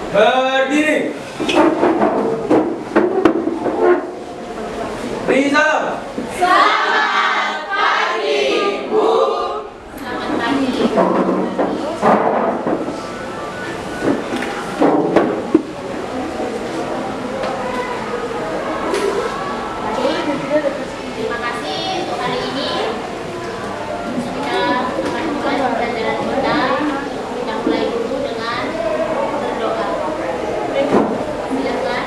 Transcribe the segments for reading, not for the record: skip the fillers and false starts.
Berdiri. Beri salam. Selamat pagi, Bu. Selamat pagi. Terima kasih untuk hari ini. Kita akan mulai pembelajaran kita. Kita mulai dulu dengan berdoa. Silakan.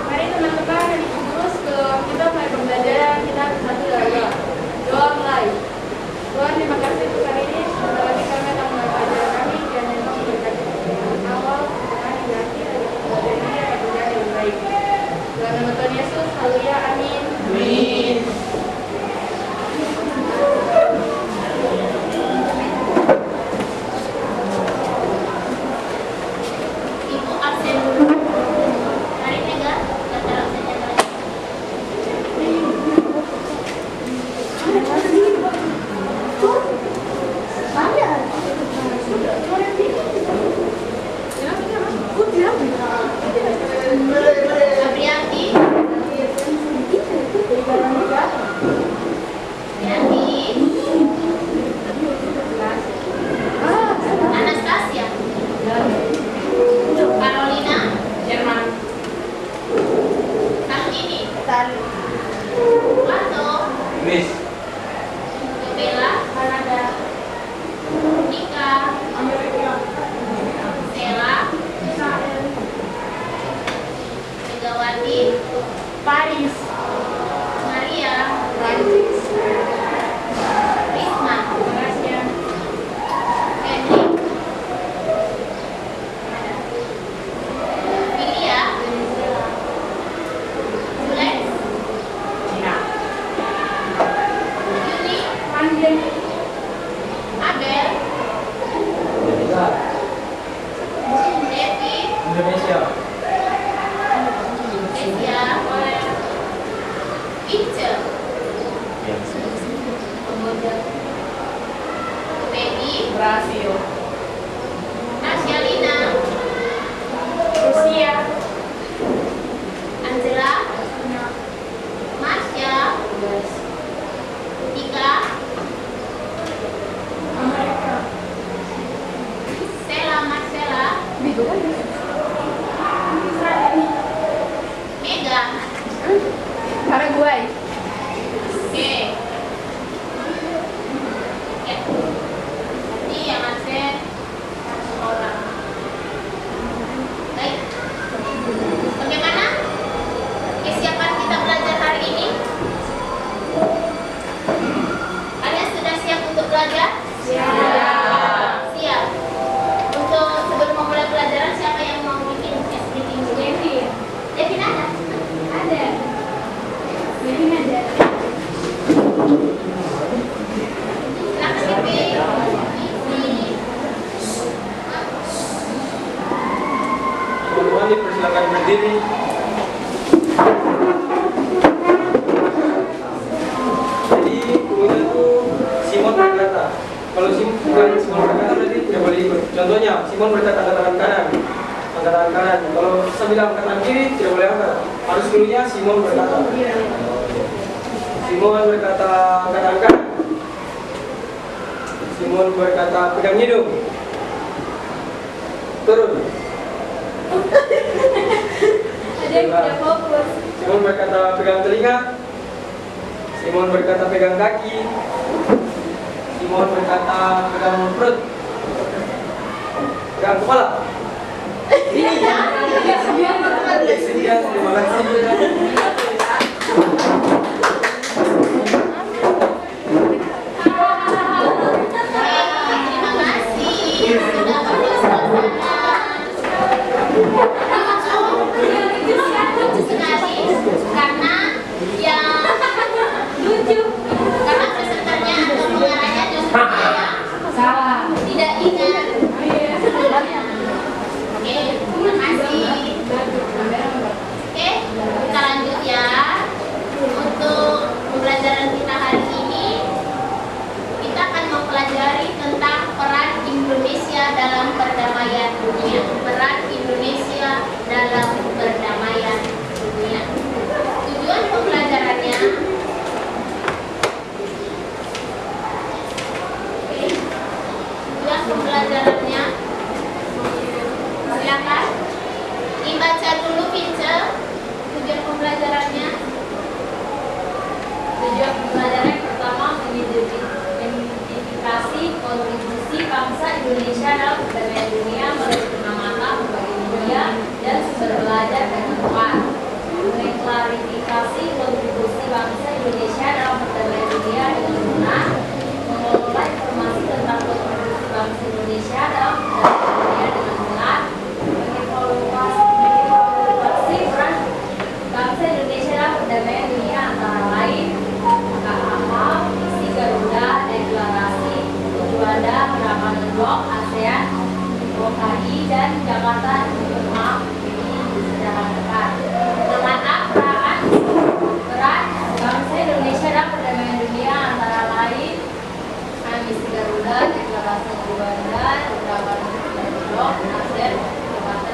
Mari teman-teman terus kita mulai pembelajaran kita satu doa. Doa mulai. Tuhan, terima kasih untuk hari ini. Sebentar lagi kami akan mulai pelajaran kami dan memang berkati dari awal dengan hingga akhir dari pembelajaran ini akan berjalan yang baik. Dalam nama Tuhan Yesus, haleluya, amin. Amin. Ibu absen dulu. Mari Mega, daftar absennya lagi. Aprianti. Anastasia. Carolina. Jerman. Kartini. Pato. Inggris. Bella. Kanada. Nika. Amerika. Stella. Israel. Megawati. Paris. Maria. Prancis. Risma. Malaysia. Henry. Filia. Julex. Cina. Yuni. London. Abel. Indonesia. Devi. Indonesia. Asia. Ice. Baby. Brasil. Nasyalina. Rusia. Angela. Masya. Tika. Amerika. Stella Marcella. Mega. Paraguay. Oke. Ya. Ini yang absen orang. Baik. Bagaimana kesiapan kita belajar hari ini? Kalian sudah siap untuk belajar? Siap. Siap. Untuk sebelum memulai pelajaran, siapa yang mau bikin briefing dulu? Devin ada? Ada. Devin ada. Silakan Devin. Teman-teman dipersilakan berdiri. Jadi kemudian tuh Simon berkata, kalau Simon berkata berarti tidak boleh ikut. Contohnya Simon berkata angkat tangan kanan, angkat tangan kanan. Kalau saya bilang angkat tangan kiri tidak boleh angkat. Harus dulunya Simon berkata. Simon berkata angkat tangan kanan. Simon berkata pegang hidung. Turun. Ada yang tidak fokus. Simon berkata pegang telinga. Simon berkata pegang kaki. Simon berkata pegang perut. Pegang kepala. Sekian, terima kasih. Terima kasih sudah bersama. Lucu sekali karena yang lucu karena pesertanya atau pengarahnya justru saya tidak ingat. Oke, terima kasih. Oke, kita lanjut ya untuk pembelajaran kita peran Indonesia dalam perdamaian dunia. Tujuan pembelajarannya, silakan dibaca dulu Pince. Tujuan pembelajarannya. Tujuan pembelajaran pertama mengidentifikasi kontribusi bangsa Indonesia dalam perdamaian dunia melalui pengamatan berbagai media dan sumber belajar dan temuan. Mengklarifikasi kontribusi bangsa Indonesia dalam perdamaian dunia dengan guna mengelola informasi tentang kontribusi bangsa Indonesia dalam perdamaian dunia dengan benar, mengevaluasi peran bangsa Indonesia dalam perdamaian dunia antara lain KAA, Misi Garuda, Deklarasi, Tujuanda, Harapan Blok, ASEAN, OKI, dan Jakarta Maaf ini disederhanakan. Mengenai peran bangsa Indonesia dalam perdamaian dunia antara lain Misi Garuda, Deklarasi Tujuanda, Harapan Blok, ASEAN, Jakarta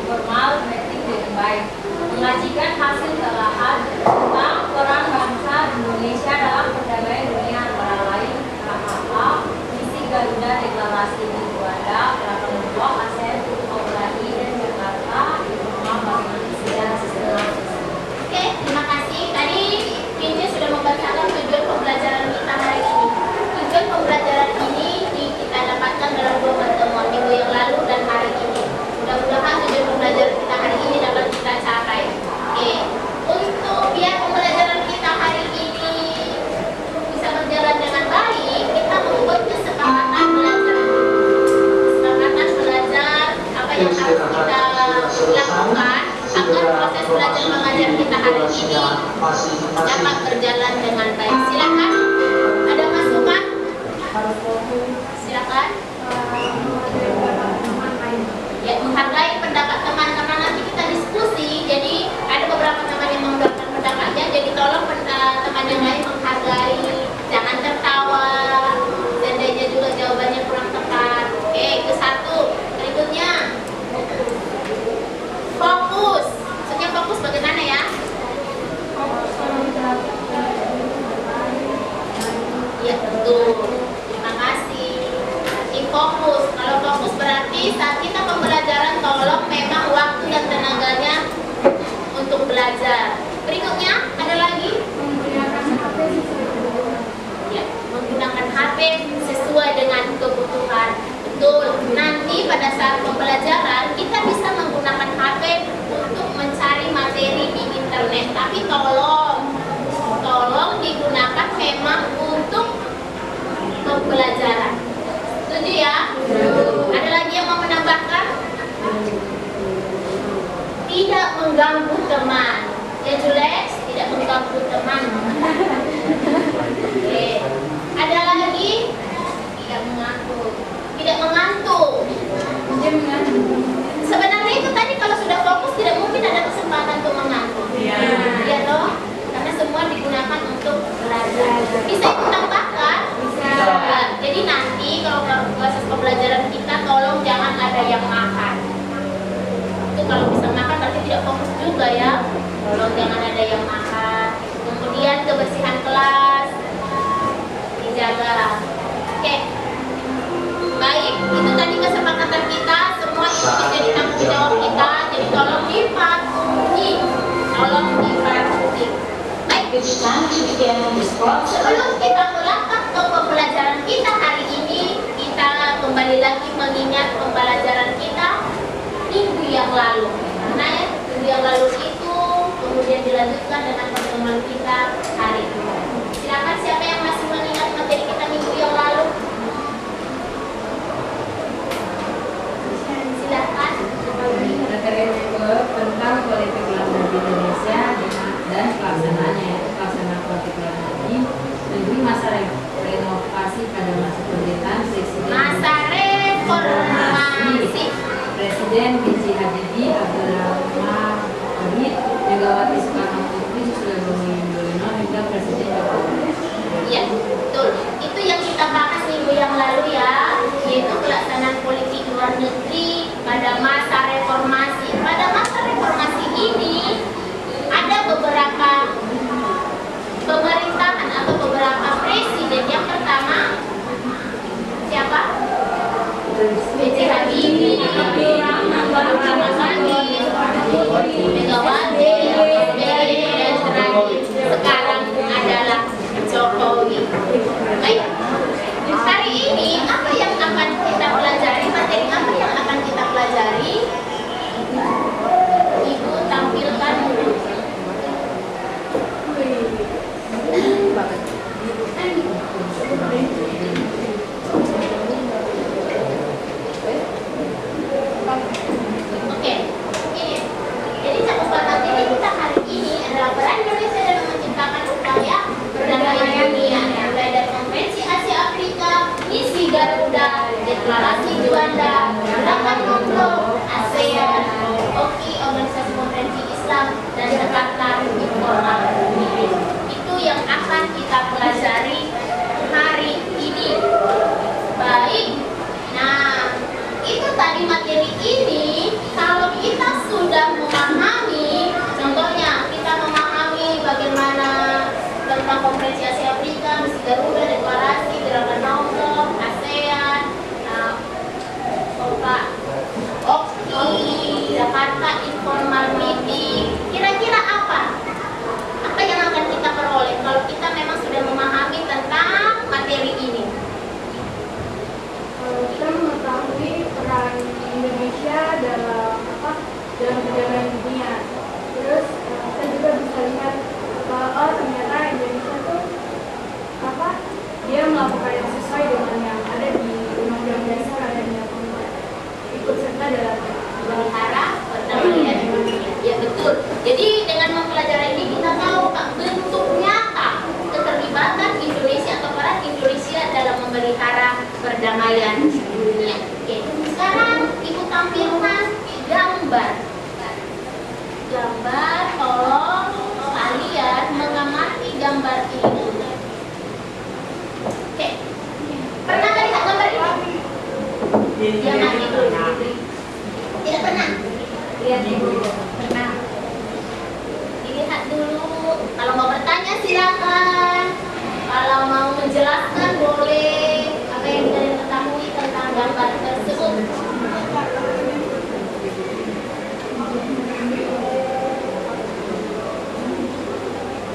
Informal Meeting dengan baik. Mengajikan hasil telahan tentang peran bangsa Indonesia dalam perdamaian dunia antara lain KAA, Misi Garuda, Deklarasi Tujuanda, Harapan Blok, ASEAN, OKI, dan Jakarta Informal Bagaimana Sistem. Oke, terima kasih. Tadi Pince sudah membacakan tujuan pembelajaran kita hari ini. Tujuan pembelajaran ini kita dapatkan dalam 2 pertemuan minggu yang lalu dan hari ini. Mudah-mudahan tujuan pembelajaran kita hari ini dapat kita capai. Oke, untuk biar pembelajaran kita hari ini bisa berjalan dengan baik, kita membuat kesepakatan belajar. Kesepakatan belajar apa yang harus kita lakukan agar proses belajar mengajar kita hari ini dapat berjalan dengan baik. Silakan, ada masukan? Silakan. Ya, menghargai pendapat teman-teman, nanti kita diskusi. Jadi ada beberapa teman yang mengungkapkan pendapatnya, jadi tolong teman yang lain menghargai, jangan tertawa, seandainya juga jawabannya kurang tepat. Oke, itu satu. Berikutnya, fokus. Maksudnya fokus bagaimana ya? Iya, betul. Terima kasih. Fokus. Kalau fokus berarti saat kita pembelajaran tolong memang waktu dan tenaganya untuk belajar. Berikutnya ada lagi ya, menggunakan HP sesuai dengan kebutuhan. Betul. Nanti pada saat pembelajaran kita bisa menggunakan HP untuk mencari materi di internet. Tapi tolong digunakan memang untuk pembelajaran. Setuju ya? Ada lagi yang mau menambahkan? Tidak mengganggu teman. Ya Julex, tidak mengganggu teman. Oke. Ada lagi? Tidak mengantuk. Tidak mengantuk. Sebenarnya itu tadi kalau sudah fokus tidak mungkin ada kesempatan untuk mengantuk. Iya toh? Karena semua digunakan untuk belajar. Bisa ditambahkan? Bisa. Jadi nanti kalau proses pembelajaran kita tolong jangan ada yang makan. Itu kalau bisa makan berarti tidak fokus juga ya. Tolong jangan ada yang makan. Kemudian kebersihan kelas dijaga. Oke. Baik, itu tadi kesepakatan kita. Semua itu menjadi tanggung jawab kita. Jadi tolong dipatuhi. Baik. Sebelum kita melangkah ke pembelajaran kita hari ini, kita kembali lagi mengingat pembelajaran kita minggu yang lalu. Karena ya, minggu yang lalu itu kemudian dilanjutkan dengan pertemuan kita hari ini. Silakan siapa yang masih mengingat materi kita minggu yang lalu? Silakan. Materi tentang politik luar negeri Indonesia dan pelaksanaannya, yaitu pelaksanaan politik luar negeri masa renovasi pada masa pemerintahan Presiden B.J. Habibie, Abdurrahman Wahid, Megawati Soekarno Putri, Susilo Bambang Yudhoyono, Megawati, dan terakhir sekarang adalah Jokowi. Baik, hari ini apa yang akan kita pelajari, materi apa yang akan kita pelajari? Ibu tampilkan dulu. Oke, ini. Jadi cakupan materi kita hari ini adalah peran Indonesia dalam menciptakan upaya perdamaian dunia, mulai dari Konferensi Asia Afrika, Misi Garuda, Deklarasi Juanda, Gerakan Kongo, ASEAN, OKI, Organisasi Konferensi Islam, dan Jakarta Informal Meeting. Itu yang akan kita pelajari hari ini. Baik. Nah, itu tadi materi ini. Kalau kita sudah memahami, contohnya kita memahami bagaimana tentang Konferensi Asia Afrika, Misi Garuda, Deklarasi, Gerakan Kongo, ASEAN, OKI, Jakarta Informal Meeting. Kira-kira apa? Apa yang akan kita peroleh kalau kita memang sudah memahami tentang materi ini? Kita mengetahui peran Indonesia dalam perdamaian dunia. Terus kita juga bisa lihat oh ternyata Indonesia tuh dia melakukan yang sesuai dengan yang ada di Undang-Undang Dasar adanya ikut serta dalam Memelihara perdamaian dunia. Ya betul. Jadi dengan mempelajari ini kita tahu bentuk nyata keterlibatan Indonesia atau peran Indonesia dalam memelihara perdamaian dunia. Oke. Sekarang Ibu tampilkan gambar. Gambar, tolong kalian mengamati gambar ini. Oke. Pernah lihat gambar ini? Ya masih belum. Tidak pernah. Lihat dulu. Pernah. Dilihat dulu. Kalau mau bertanya silakan. Kalau mau menjelaskan boleh. Apa yang kalian ketahui tentang gambar tersebut?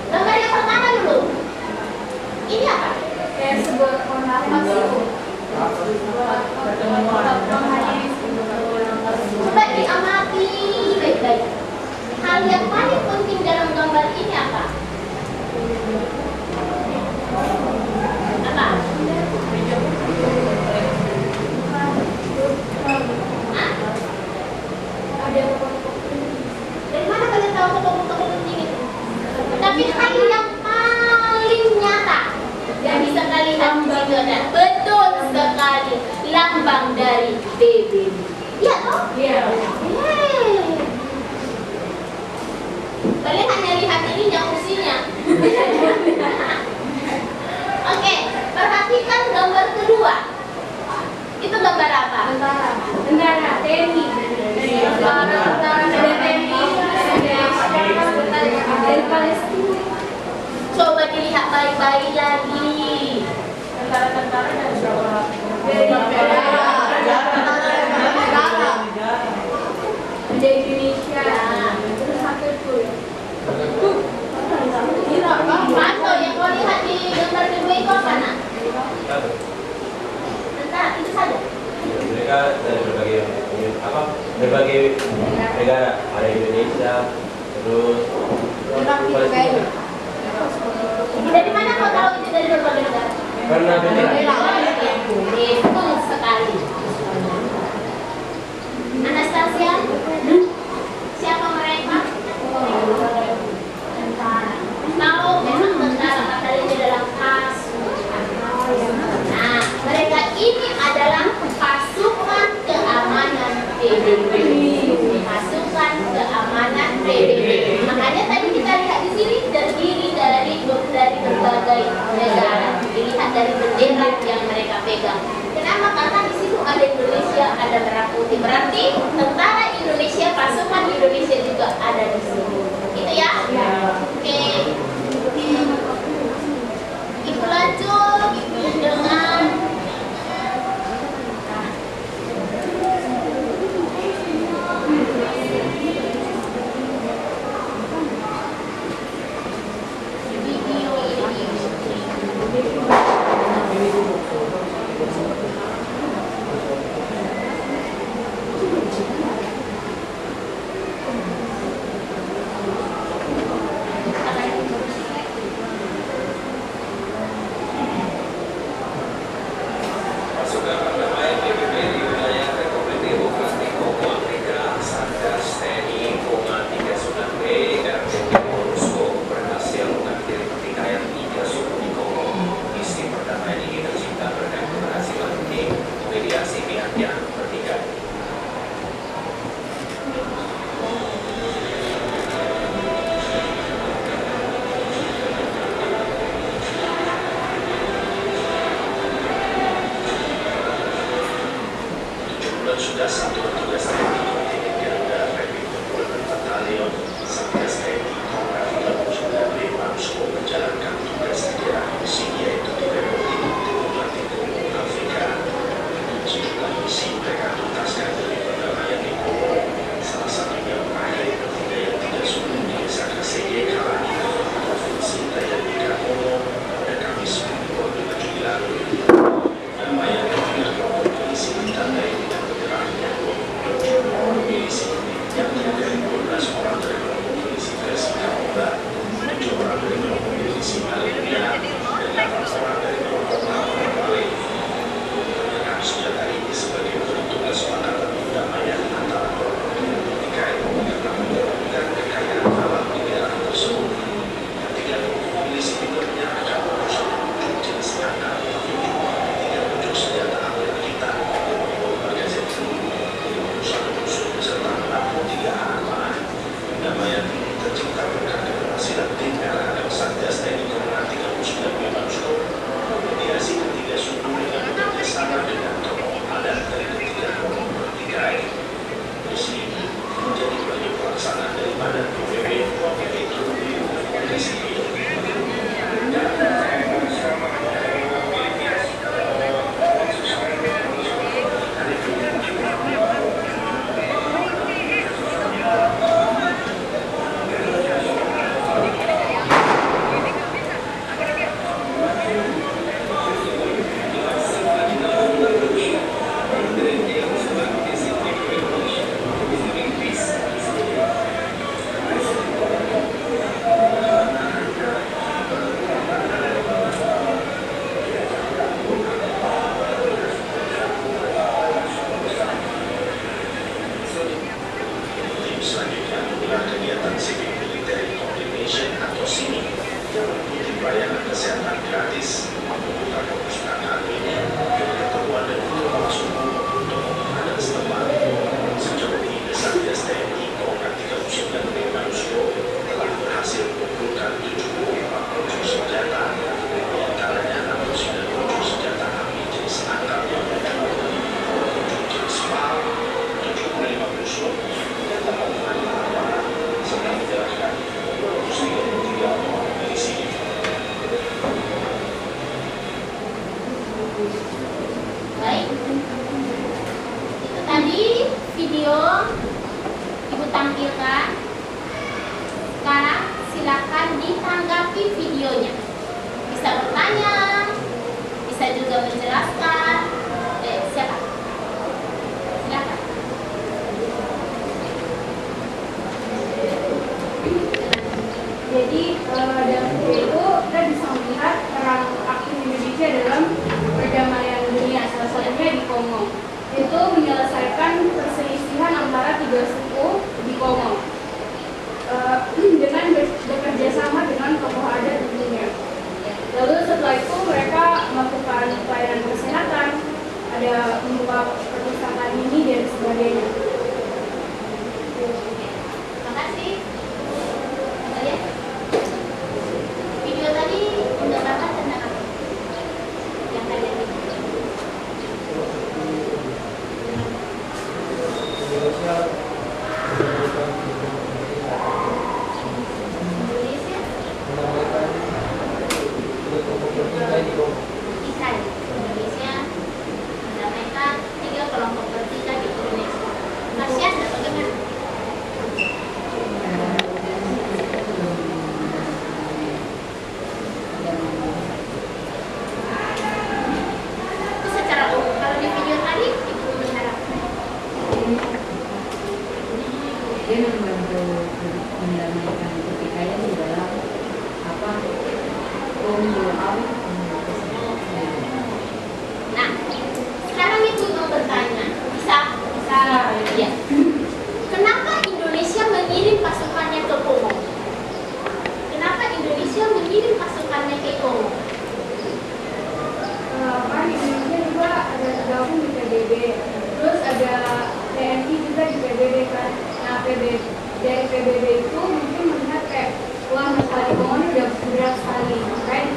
Gambar yang pertama dulu. Ini apa? kayak sebuah konferensi. Coba diamati baik-baik. Hal yang paling penting dalam gambar ini apa? Apa? Hah? Dari mana kalian tahu tokoh-tokoh penting itu? Tapi hal yang paling nyata yang bisa kalian lihat di situ ada, betul sekali, lambang dari PBB. Iya toh? Iya. Kalian hanya lihat ininya, fungsinya. Oke, perhatikan gambar kedua. Itu gambar apa? Tentara TNI. Dari Palestina. Coba dilihat baik-baik lagi. Tentara-tentara dari berapa? Dari Indonesia. Terus satu itu. Manto yang kau lihat di gambar kedua itu apa nak? Tentara itu saja. Mereka dari berbagai negara, ada Indonesia, terus Palestina. Dari mana kau tahu itu dari berbagai negara? Karena bendera. Betul sekali. Anastasia, siapa mereka? Tentara. Kalau memang tentara, maka ini adalah pasukan. Nah, mereka ini adalah pasukan keamanan PBB. Pasukan keamanan PBB. Makanya tadi kita lihat di sini terdiri dari berbagai negara. Dilihat dari bendera yang mereka pegang. Kenapa? Karena di situ ada Indonesia, ada merah putih. Berarti tentara Indonesia, pasukan Indonesia juga ada di sini. Itu ya? Oke. Ibu lanjut dengan polisi juga menyerahkan jenis senjata tidak unjuk senjata api rakitan magazin peluru 1 tusuk beserta 63 anak panah. Damaian ini tercipta berkat keberhasilan tim RHM Satgas TNI Korlantas 39 Bimasuko. Mediasi ketiga suku dengan bekerjasama dengan tokoh adat dari ketiga kelompok bertikai. Misi ini menjadi bagian pelaksanaan daripada PBB yaitu Polisi selanjutnya menggelar kegiatan Civic Military Coordination atau SIMI yang meliputi pelayanan kesehatan gratis, membuka perpustakaan ini, keperluan dan keperluan suku untuk adat setempat. Sejauh ini Satgas TNI Korlantas 39 Bimasuko telah berhasil mengumpulkan 74 senjata, di antaranya 69 senjata api jenis angkat yang berbeda, 7 jenis PAL, 75 busur, serta menjalankan 233 orang polisi. Baik, itu tadi video Ibu tampilkan. Sekarang silakan ditanggapi videonya. Bisa bertanya, bisa juga menjelaskan. Siapa? Silakan. Jadi dalam video itu kita bisa melihat peran aktif Indonesia dalam perdamaian dunia, salah satunya di Kongo. Itu menyelesaikan perselisihan antara 3 suku di Kongo dengan bekerja sama dengan tokoh adat tentunya. Lalu setelah itu mereka melakukan pelayanan kesehatan, ada membuka perpustakaan ini dan sebagainya. Terima kasih. Lihat. Video tadi menggambarkan tentang apa? Yang tadi ada. Indonesia Israel. Indonesia mendamaikan 3 kelompok bertikai di Indonesia. Masih ada bagaimana? Itu secara umum. Kalau di video tadi Ibu mengharapkan Dia membantu mendamaikan pertikaian di dalam pembukaan. Nah, sekarang Ibu mau bertanya, bisa? Ya. Kenapa Indonesia mengirim pasukannya ke Kongo? Kenapa Indonesia mengirim pasukannya ke Kongo? Kan Indonesia juga ada tergabung di PBB, terus ada TNI juga di PBB kan. Nah dari PBB itu mungkin melihat kayak wah masalah di Kongo ini udah berat sekali, makanya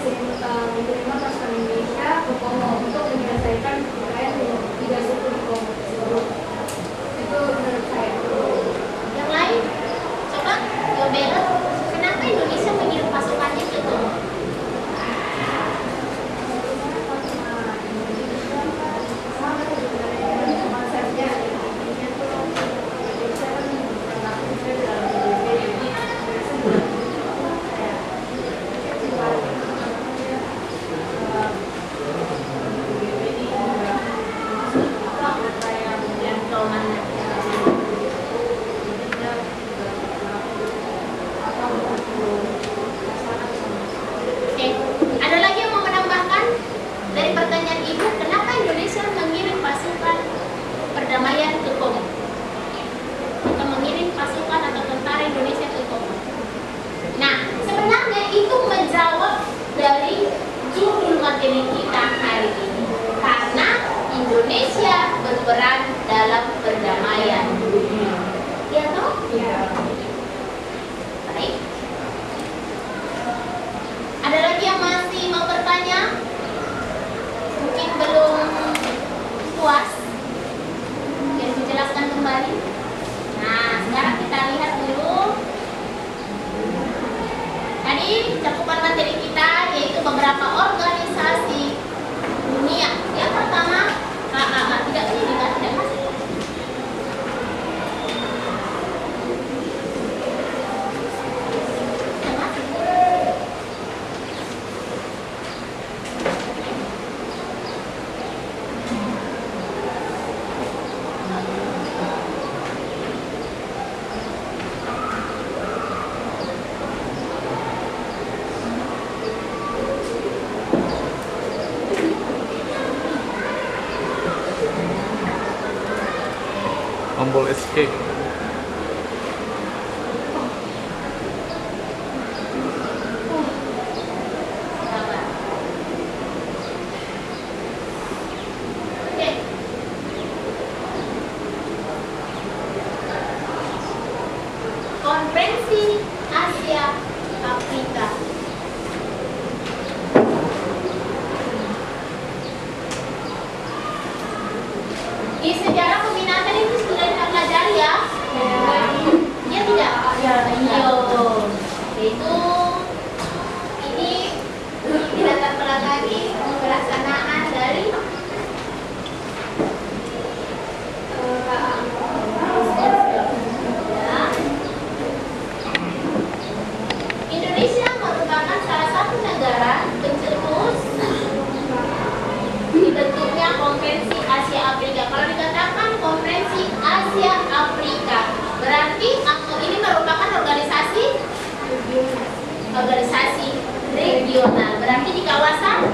tombol escape. Konferensi Asia Afrika. Di sejarah peminatan itu sudah kita pelajari ya? Ya tidak? Iya. Itu ini dilatar belakangi pelaksanaan dari Indonesia merupakan salah satu negara pencetus dibentuknya Konferensi Asia Afrika. Kalau dikatakan Konferensi Asia Afrika, berarti AMNO ini merupakan organisasi regional. Berarti di kawasan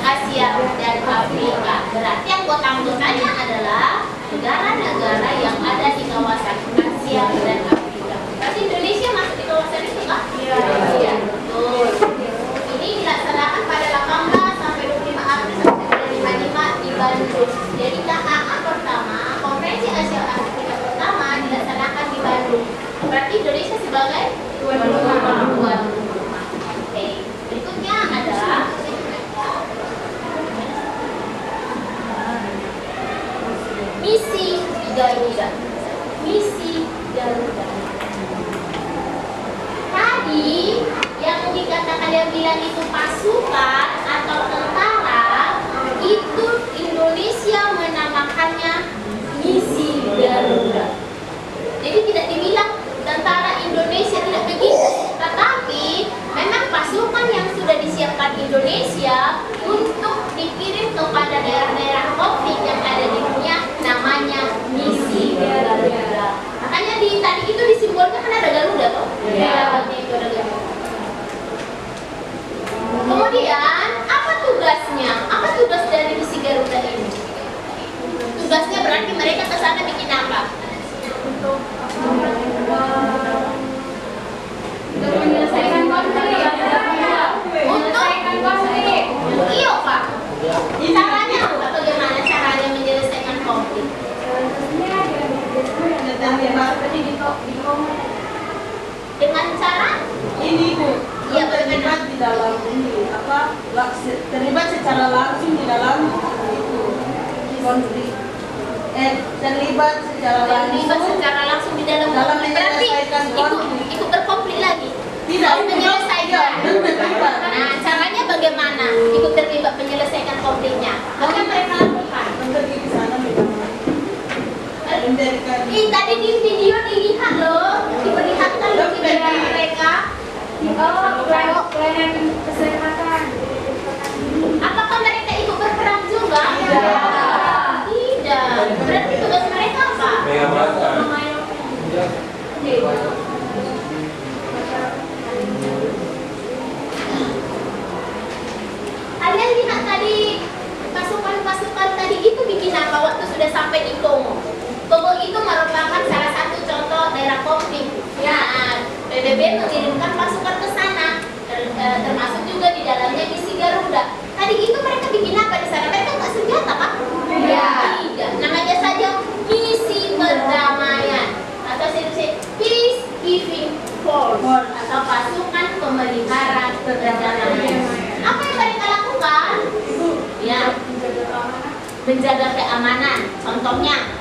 Asia dan Afrika. Berarti anggota-anggotanya adalah negara-negara yang ada di kawasan Asia dan Afrika. Berarti Indonesia masuk di kawasan itu kan? Iya. Betul. Ini dilaksanakan pada 18 sampai 25 April 1955 di Bandung. Jadi KAA pertama, Konferensi Asia Afrika pertama dilaksanakan di Bandung. Berarti Indonesia sebagai tuan rumah. Oke. Berikutnya adalah misi Garuda. Misi Garuda. Tadi yang dikatakan yang bilang itu pasukan atau tentara, itu Indonesia menamakannya misi Garuda. Jadi tidak dibilang tentara Indonesia, tidak begitu. Tetapi memang pasukan yang sudah disiapkan Indonesia untuk dikirim kepada daerah-daerah konflik yang ada di dunia, namanya misi Garuda. Makanya tadi itu disimbolkan kan ada Garuda toh? Iya. Itu ada Garuda. Kemudian apa tugasnya? Apa tugas dari misi Garuda ini? Tugasnya berarti mereka ke sana bikin apa? Untuk menyelesaikan konflik. Iya Pak. Caranya apa? Bagaimana caranya menyelesaikan konflik? Dengan cara ini Bu, iya, terlibat di dalam ini terlibat secara langsung di dalam itu konflik. Terlibat secara langsung di dalam konflik. Berarti ikut berkonflik lagi. Tidak, menyelesaikan. Terlibat. Nah, caranya bagaimana? Ikut terlibat menyelesaikan konfliknya. Apa yang mereka lakukan? Pergi ke sana Tadi di video dilihat loh, diperlihatkan loh video mereka. Pelayanan kesehatan. Apakah mereka ikut berperang juga? Tidak. Berarti tugas mereka apa? Kalian lihat tadi pasukan tadi itu bikin apa waktu sudah sampai di Kongo? Kongo itu merupakan salah satu contoh daerah konflik. Nah, PBB mengirimkan pasukan ke sana, termasuk juga di dalamnya misi Garuda. Tadi itu mereka bikin apa di sana? Mereka nggak senjata kan? Tidak. Namanya saja misi perdamaian atau peace giving force atau pasukan pemelihara perdamaian. Apa yang mereka lakukan? Ya, menjaga keamanan. Contohnya,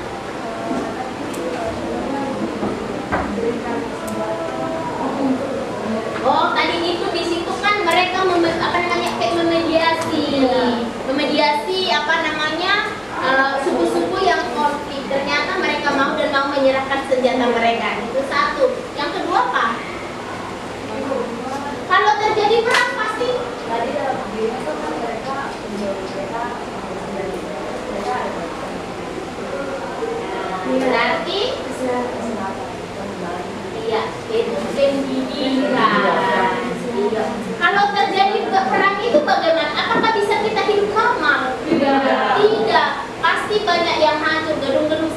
tadi itu di situ kan mereka memediasi suku-suku yang konflik. Ternyata mereka mau dan mau menyerahkan senjata mereka. Itu satu. Yang kedua apa? Kalau terjadi perang pasti berarti iya, itu pendidikan. Kalau terjadi perang itu bagaimana? Apakah bisa kita hidup normal? Tidak. Pasti banyak yang hancur, gedung-gedung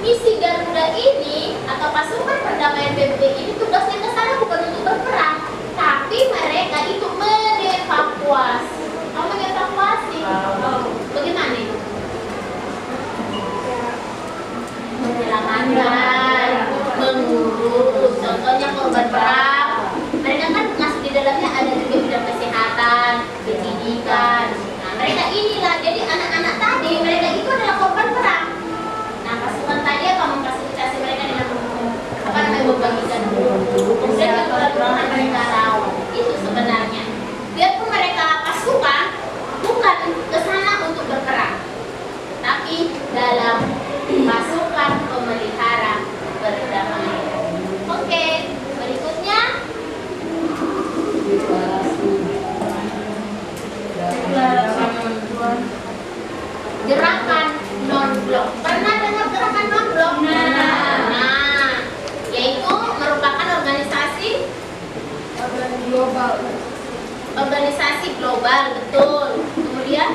misi Garuda ini atau pasukan perdamaian PBB ini tugasnya ke sana bukan untuk berperang, tapi mereka itu mengevakuasi. Kamu mengevakuasi? Bagaimana itu? Menyelamatkan, mengurus, contohnya korban perang. Mereka kan masuk di dalamnya ada juga bidang kesehatan, pendidikan. Nah, mereka inilah, jadi anak-anak tadi, mereka itu adalah korban perang. Nah, pasukan tadi akan memfasilitasi mereka dengan membagikan buku, kemudian keperluan mereka rawat. Itu sebenarnya. Biarpun mereka pasukan, bukan ke sana untuk berperang, tapi dalam pasukan pemelihara perdamaian. Oke, berikutnya gerakan non-blok. Pernah dengar gerakan non-blok? Nah, yaitu merupakan organisasi global. Organisasi global, betul. Kemudian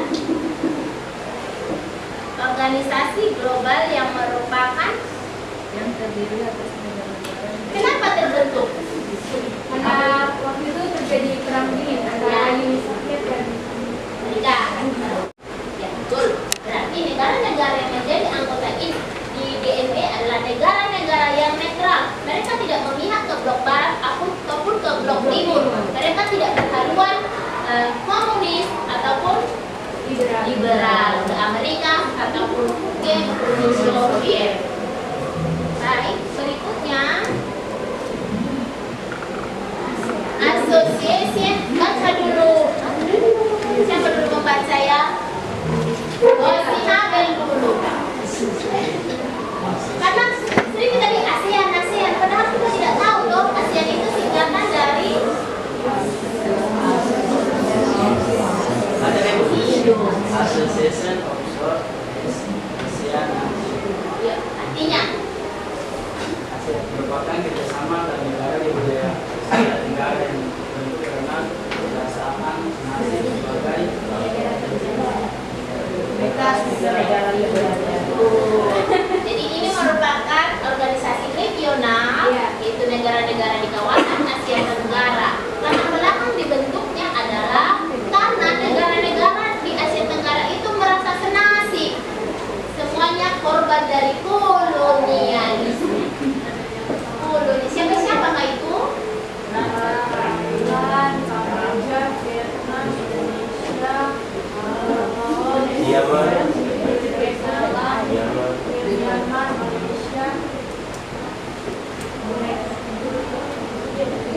organisasi global yang merupakan yang terdiri atas negara-negara. Kenapa terbentuk? Karena waktu itu terjadi perang dingin antara Uni Soviet dan Amerika. Ya, betul. Berarti negara-negara yang menjadi anggota ini di DNB adalah negara-negara yang netral. Mereka tidak memihak ke blok barat ataupun ke blok timur. Mereka tidak berhaluan komunis ataupun liberal ke Amerika ataupun ke Uni Soviet. Baik, berikutnya Association. Baca dulu. Siapa dulu membaca ya? Oh, si Habel dulu. Karena sering kita di ASEAN, padahal kita tidak tahu loh, ASEAN itu singkatan dari Association of South ASEAN. ya, artinya ASEAN merupakan kerjasama dan negara di wilayah Asia Tenggara yang dibentuk karena berdasarkan nasib sebagai jadi ini merupakan organisasi regional, yaitu negara-negara di kawasan Asia Tenggara. Latar belakang dibentuknya adalah karena negara-negara di Asia Tenggara itu merasa senasib, semuanya korban dari kolonialisme. Siapa-siapa nggak itu? Thailand, Kamboja, Vietnam, Indonesia, Myanmar, Myanmar, Malaysia.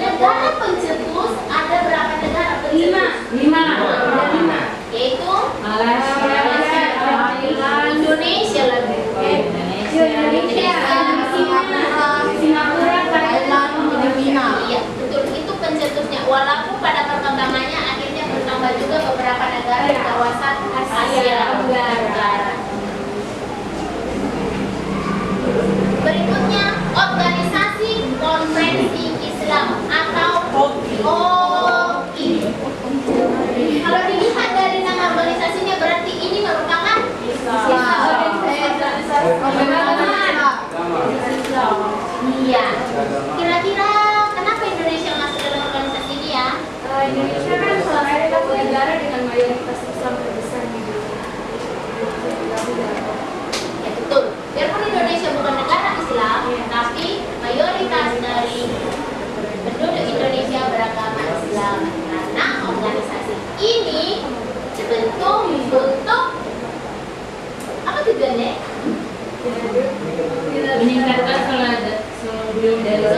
Negara pencetus ada berapa negara pencetus? Lima. Yaitu Malaysia, Indonesia lagi. Singapura, Thailand, Filipina. Iya, betul, itu pencetusnya. Walaupun pada perkembangannya akhirnya bertambah juga beberapa negara di kawasan Asia Tenggara. Berikutnya organisasi konferensi Islam atau OI. Kalau dilihat dari nama organisasinya berarti ini merupakan Iya. Kira-kira kenapa Indonesia masuk dalam organisasi ini ya? Indonesia kan salah satu negara dengan mayoritas Islam terbesar di dunia. Ya betul. Biarpun Indonesia bukan negara Islam, tapi mayoritas dari penduduk Indonesia beragama Islam. Karena organisasi ini dibentuk untuk apa tujuannya? meningkatkan solidaritas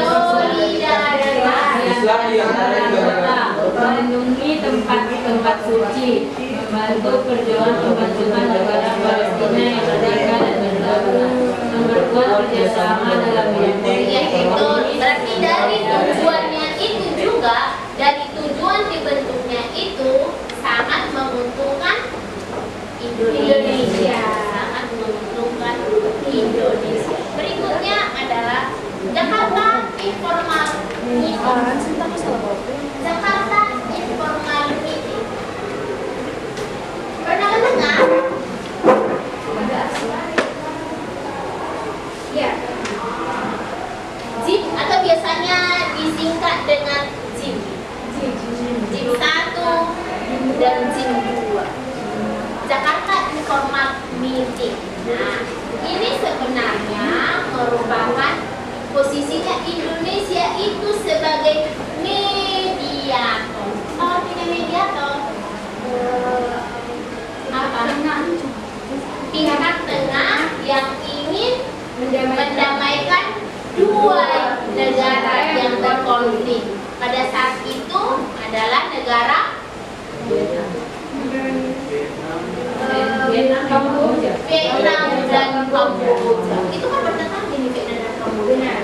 Islam di antara negara. melindungi tempat-tempat suci, membantu perjuangan pembentukan negara Palestina yang merdeka dan berdaulat, memperkuat kerjasama dalam bidang Ya itu berarti dari tujuannya itu juga, dari tujuan dibentuknya itu sangat menguntungkan Indonesia. Sangat menguntungkan Indonesia. Berikutnya adalah Jakarta Informal Meeting. Jakarta Informal Meeting. Pernah mendengar? informal meeting. Nah, ini sebenarnya merupakan posisinya Indonesia itu sebagai mediator. Oh, artinya mediator? Apa? Pihak tengah yang ingin mendamaikan dua negara yang berkonflik. Pada saat itu adalah negara Vietnam dan Kamboja. Itu kan bertentangan ini Vietnam dan Kamboja.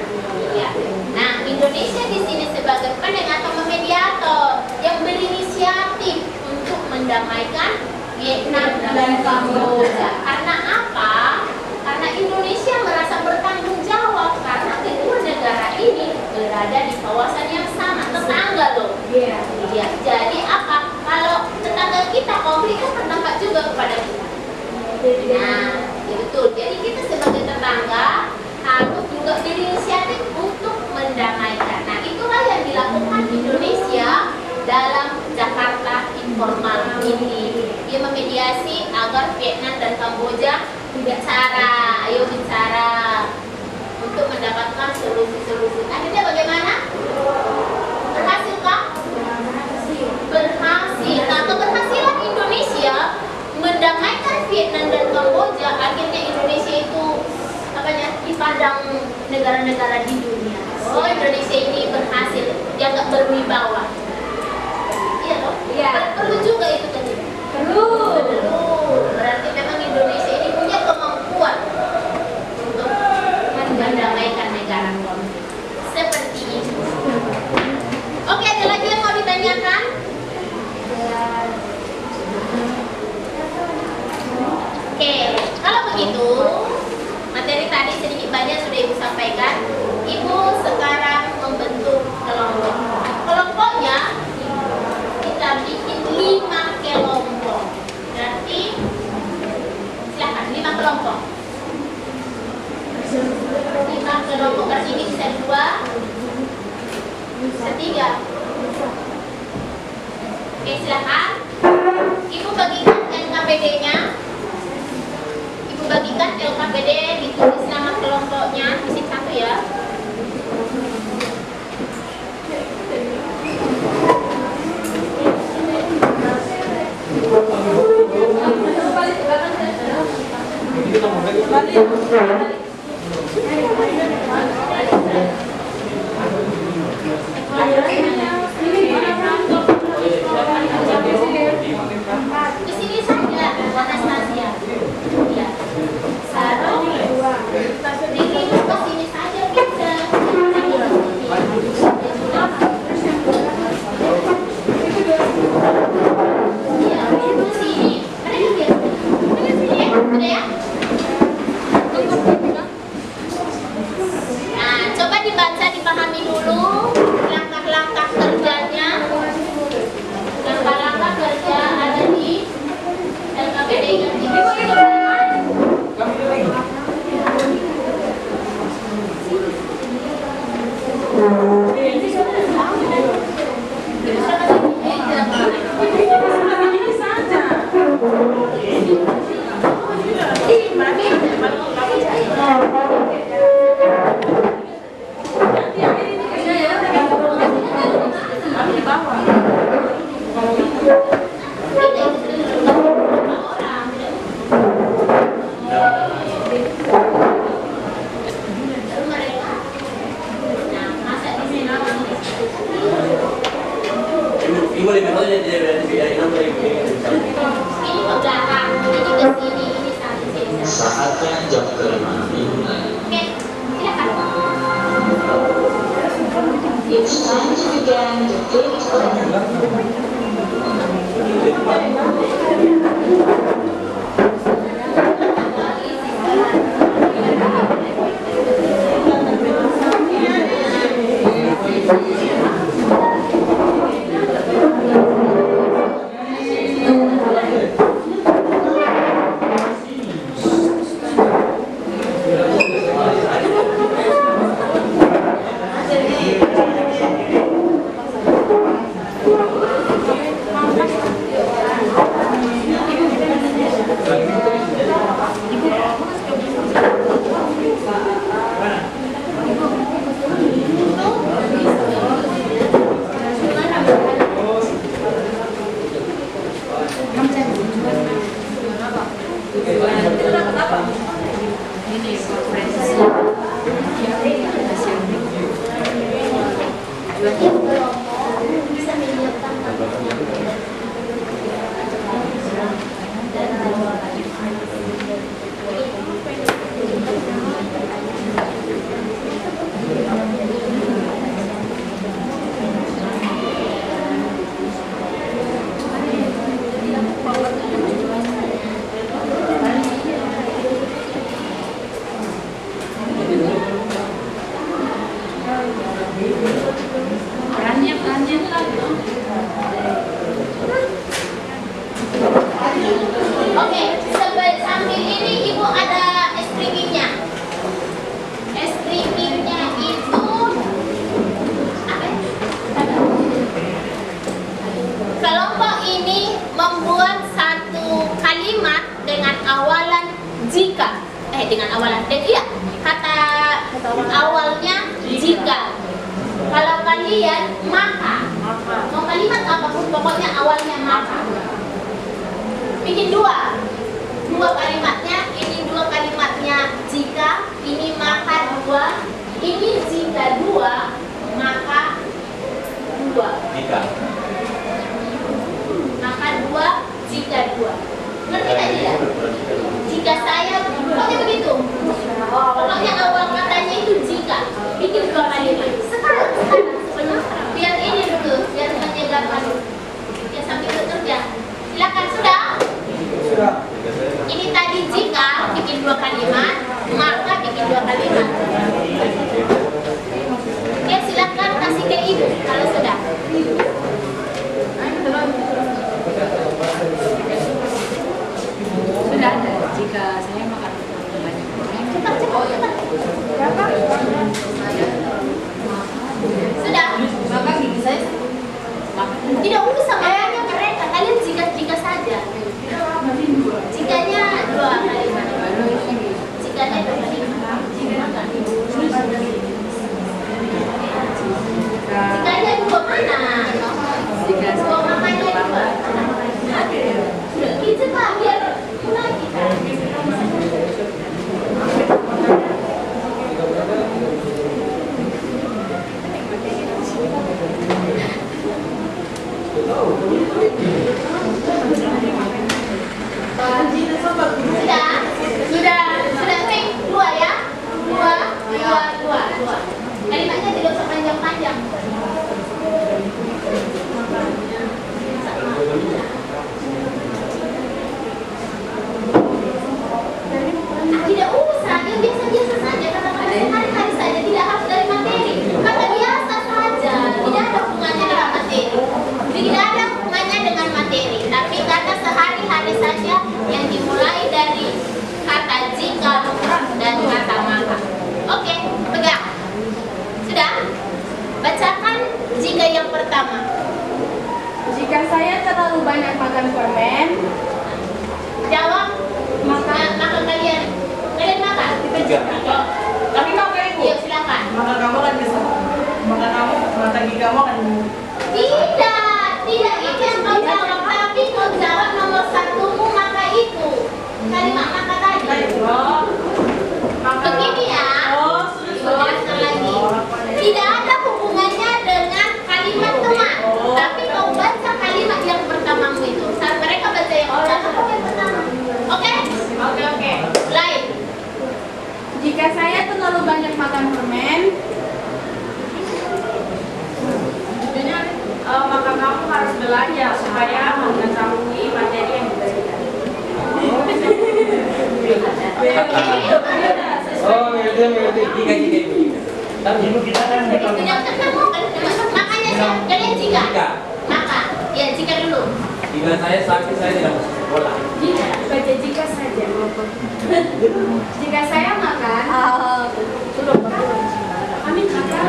Iya. Nah, Indonesia di sini sebagai penengah atau mediator yang berinisiatif untuk mendamaikan Vietnam dan Kamboja. Karena apa? Karena Indonesia merasa bertanggung jawab karena kedua negara ini berada di kawasan yang sama, tetangga loh. Iya. Jadi apa? Kalau tetangga kita konflik kan berdampak juga kepada kita. Nah, ya betul. Jadi kita sebagai tetangga harus juga berinisiatif untuk mendamaikan. Nah, itulah yang dilakukan Indonesia dalam Jakarta Informal ini. Dia memediasi agar Vietnam dan Kamboja bicara, ayo bicara untuk mendapatkan solusi-solusi. Akhirnya bagaimana? Berhasilkah? Berhasil. Nah, keberhasilan Indonesia mendamaikan Vietnam dan Kamboja, akhirnya Indonesia itu dipandang negara-negara di dunia. Oh, Indonesia ini berhasil, dianggap berwibawa. Iya loh. Iya. Perlu juga itu kan? Perlu. Berarti memang Indonesia ini punya kemampuan untuk mendamaikan negara konflik. Seperti itu. Oke, ada lagi yang mau ditanyakan? Oke, kalau begitu materi tadi sedikit banyak sudah Ibu sampaikan. Ibu sekarang membentuk kelompok. Kelompoknya kita bikin 5 kelompok. Berarti silakan 5 kelompok. 5 kelompok berarti ini bisa 2, bisa 3. Oke, silakan. Ibu bagikan LKPD-nya. Ibu bagikan LKPD, ditulis nama kelompoknya, isi 1 ya. Di sini saja, Anastasia. Iya. 1, 2. Diri ke sini saja bisa. Iya, di sini. Ada sini ya? Ada ya? Nah, coba dibaca, dipahami dulu langkah-langkah kerjanya. Langkah-langkah kerja ada di LKPD ini. Orang ini konferensi bisa menyiapkan Oke, sambil ini Ibu ada streamingnya. Streamingnya itu apa ya? Kelompok ini membuat satu kalimat dengan awalan jika. Dengan awalan iya, kata awalnya jika. Kalau kalian maka, mau kalimat apapun pokoknya awalnya maka. Bikin dua kalimatnya, ini dua kalimatnya jika, ini maka dua, ini jika dua, maka dua. Maka dua, jika dua. Ngerti tak tidak? Jika saya, pokoknya begitu. Pokoknya awal katanya itu jika. Bikin dua kalimat. Sekarang. Biar ini dulu, biar menyegarkan. Ya sambil bekerja. Silakan sudah. Ini tadi jika bikin dua kalimat, maka bikin dua kalimat. Oke, silakan kasih ke Ibu kalau sudah. sudah ada. Jika saya makan banyak goreng, Cepat. Sudah. maka gigi saya Tidak usah makanya mereka. Kalian jika saja. Jikanya dua kalimat. Jikanya dua kalimat. Jikanya dua mana? Dua makanya dua. Sudah gitu Pak, biar mulai kita. Sudah cek dua ya, dua. Kalimatnya tidak usah panjang-panjang. Tidak usah, yang biasa-biasa saja, kata-kata sehari-hari saja, tidak harus dari materi. Kata biasa saja, tidak ada hubungannya dengan materi. Tidak ada hubungannya dengan materi, tapi kata sehari-hari saja yang dimulai dari kata jika dan kata maka. Oke, pegang. Sudah? Bacakan jika yang pertama. Jika saya terlalu banyak makan permen, Jawab. Maka kalian makan. Tiga. Oh, Tapi maka Ibu, iya silakan. maka kamu kan bisa. Maka kamu, maka gigi kamu kan. Tidak itu yang kau jawab, tapi kau jawab nomor satumu maka itu. Kalimat maka tadi. Begini ya. Jelaskan lagi. Tidak ada hubungannya dengan kalimat teman, tapi kau baca kalimat yang pertamamu itu. Saat mereka baca yang pertama. Oke? Oke. Lain. jika saya terlalu banyak makan permen, Maka kamu harus belajar supaya mengetahui materi yang diberikan. Oh, ngerti. Tapi ibu kita kan Yang ketemu makanya kalian jika. Maka, ya jika dulu. jika saya sakit saya tidak masuk sekolah. baca jika saja. Jika saya makan, kami makan.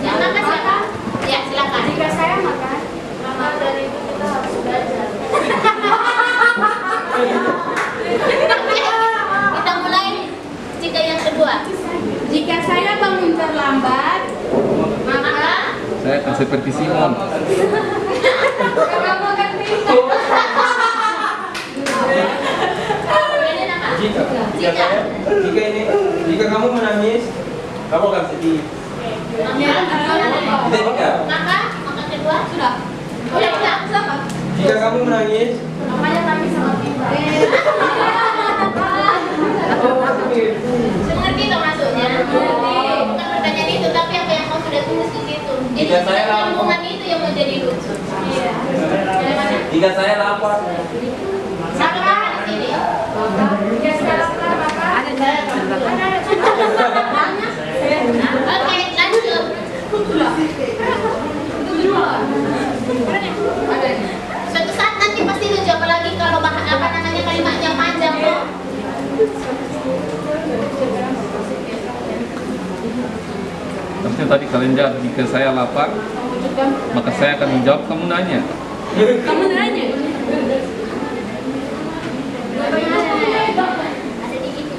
Yang makan siapa? Ya silakan. Jika saya makan, maka dari itu kita harus belajar. Kita mulai jika yang kedua. Jika saya bangun terlambat, maka Saya akan seperti Simon. kamu akan pintar. Kemudian apa? Jika ini Kamu akan sedih. Maka kedua sudah. Sudah. Jika kamu menangis, Namanya nangis sama kita. Mengerti toh maksudnya? Bukan pertanyaan itu, tapi apa yang kau sudah tulis di situ. Jadi Jika saya sambungan itu yang menjadi lucu. Iya. Jika saya lapar, Maka di sini. Ya sekarang maka ada Oke, lanjut. Suatu saat nanti pasti lucu, apalagi kalau kalimatnya panjang loh. Harusnya tadi kalian jawab, jika saya lapar, maka saya akan menjawab kamu nanya. kamu nanya. Ada di situ.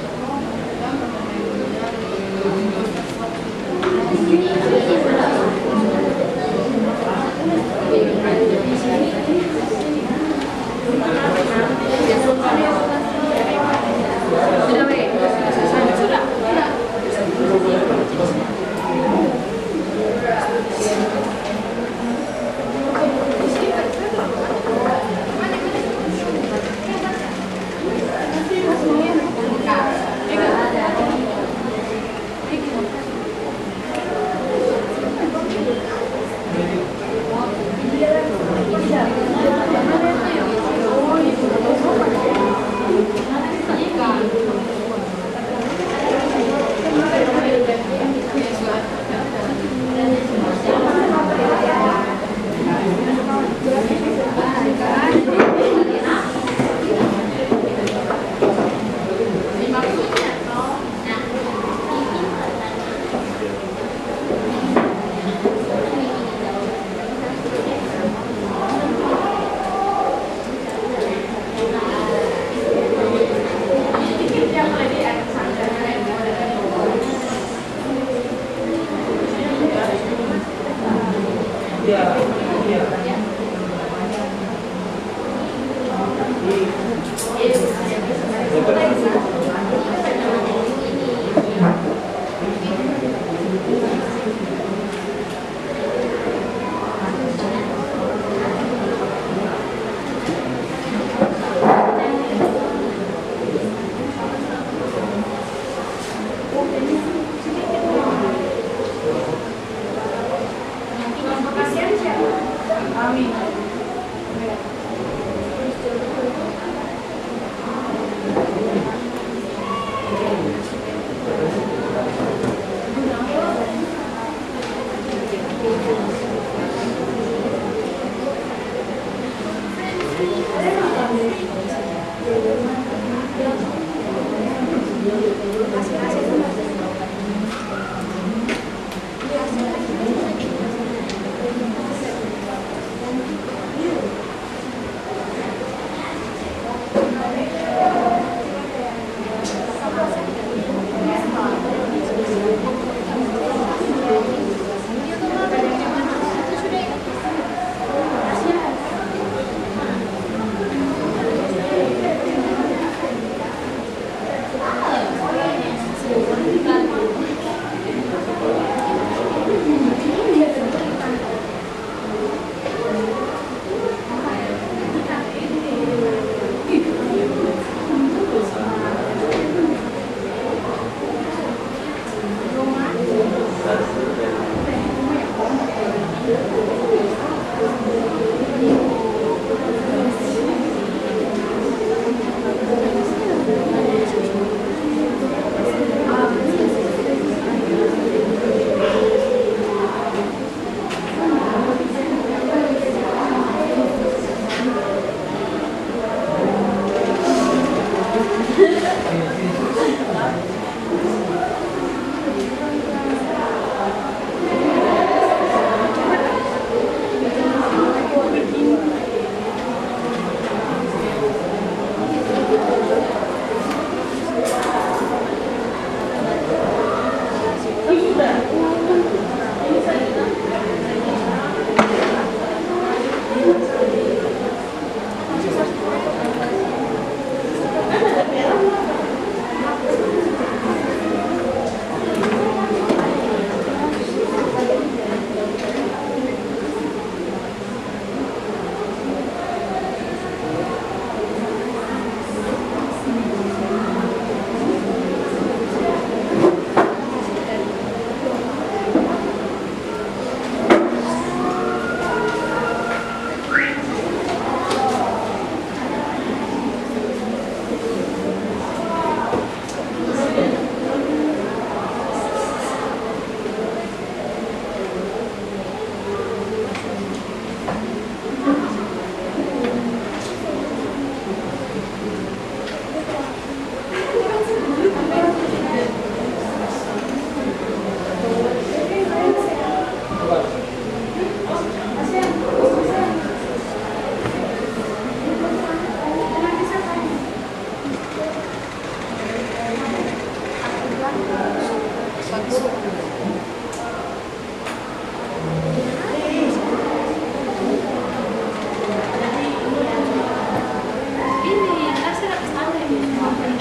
Terus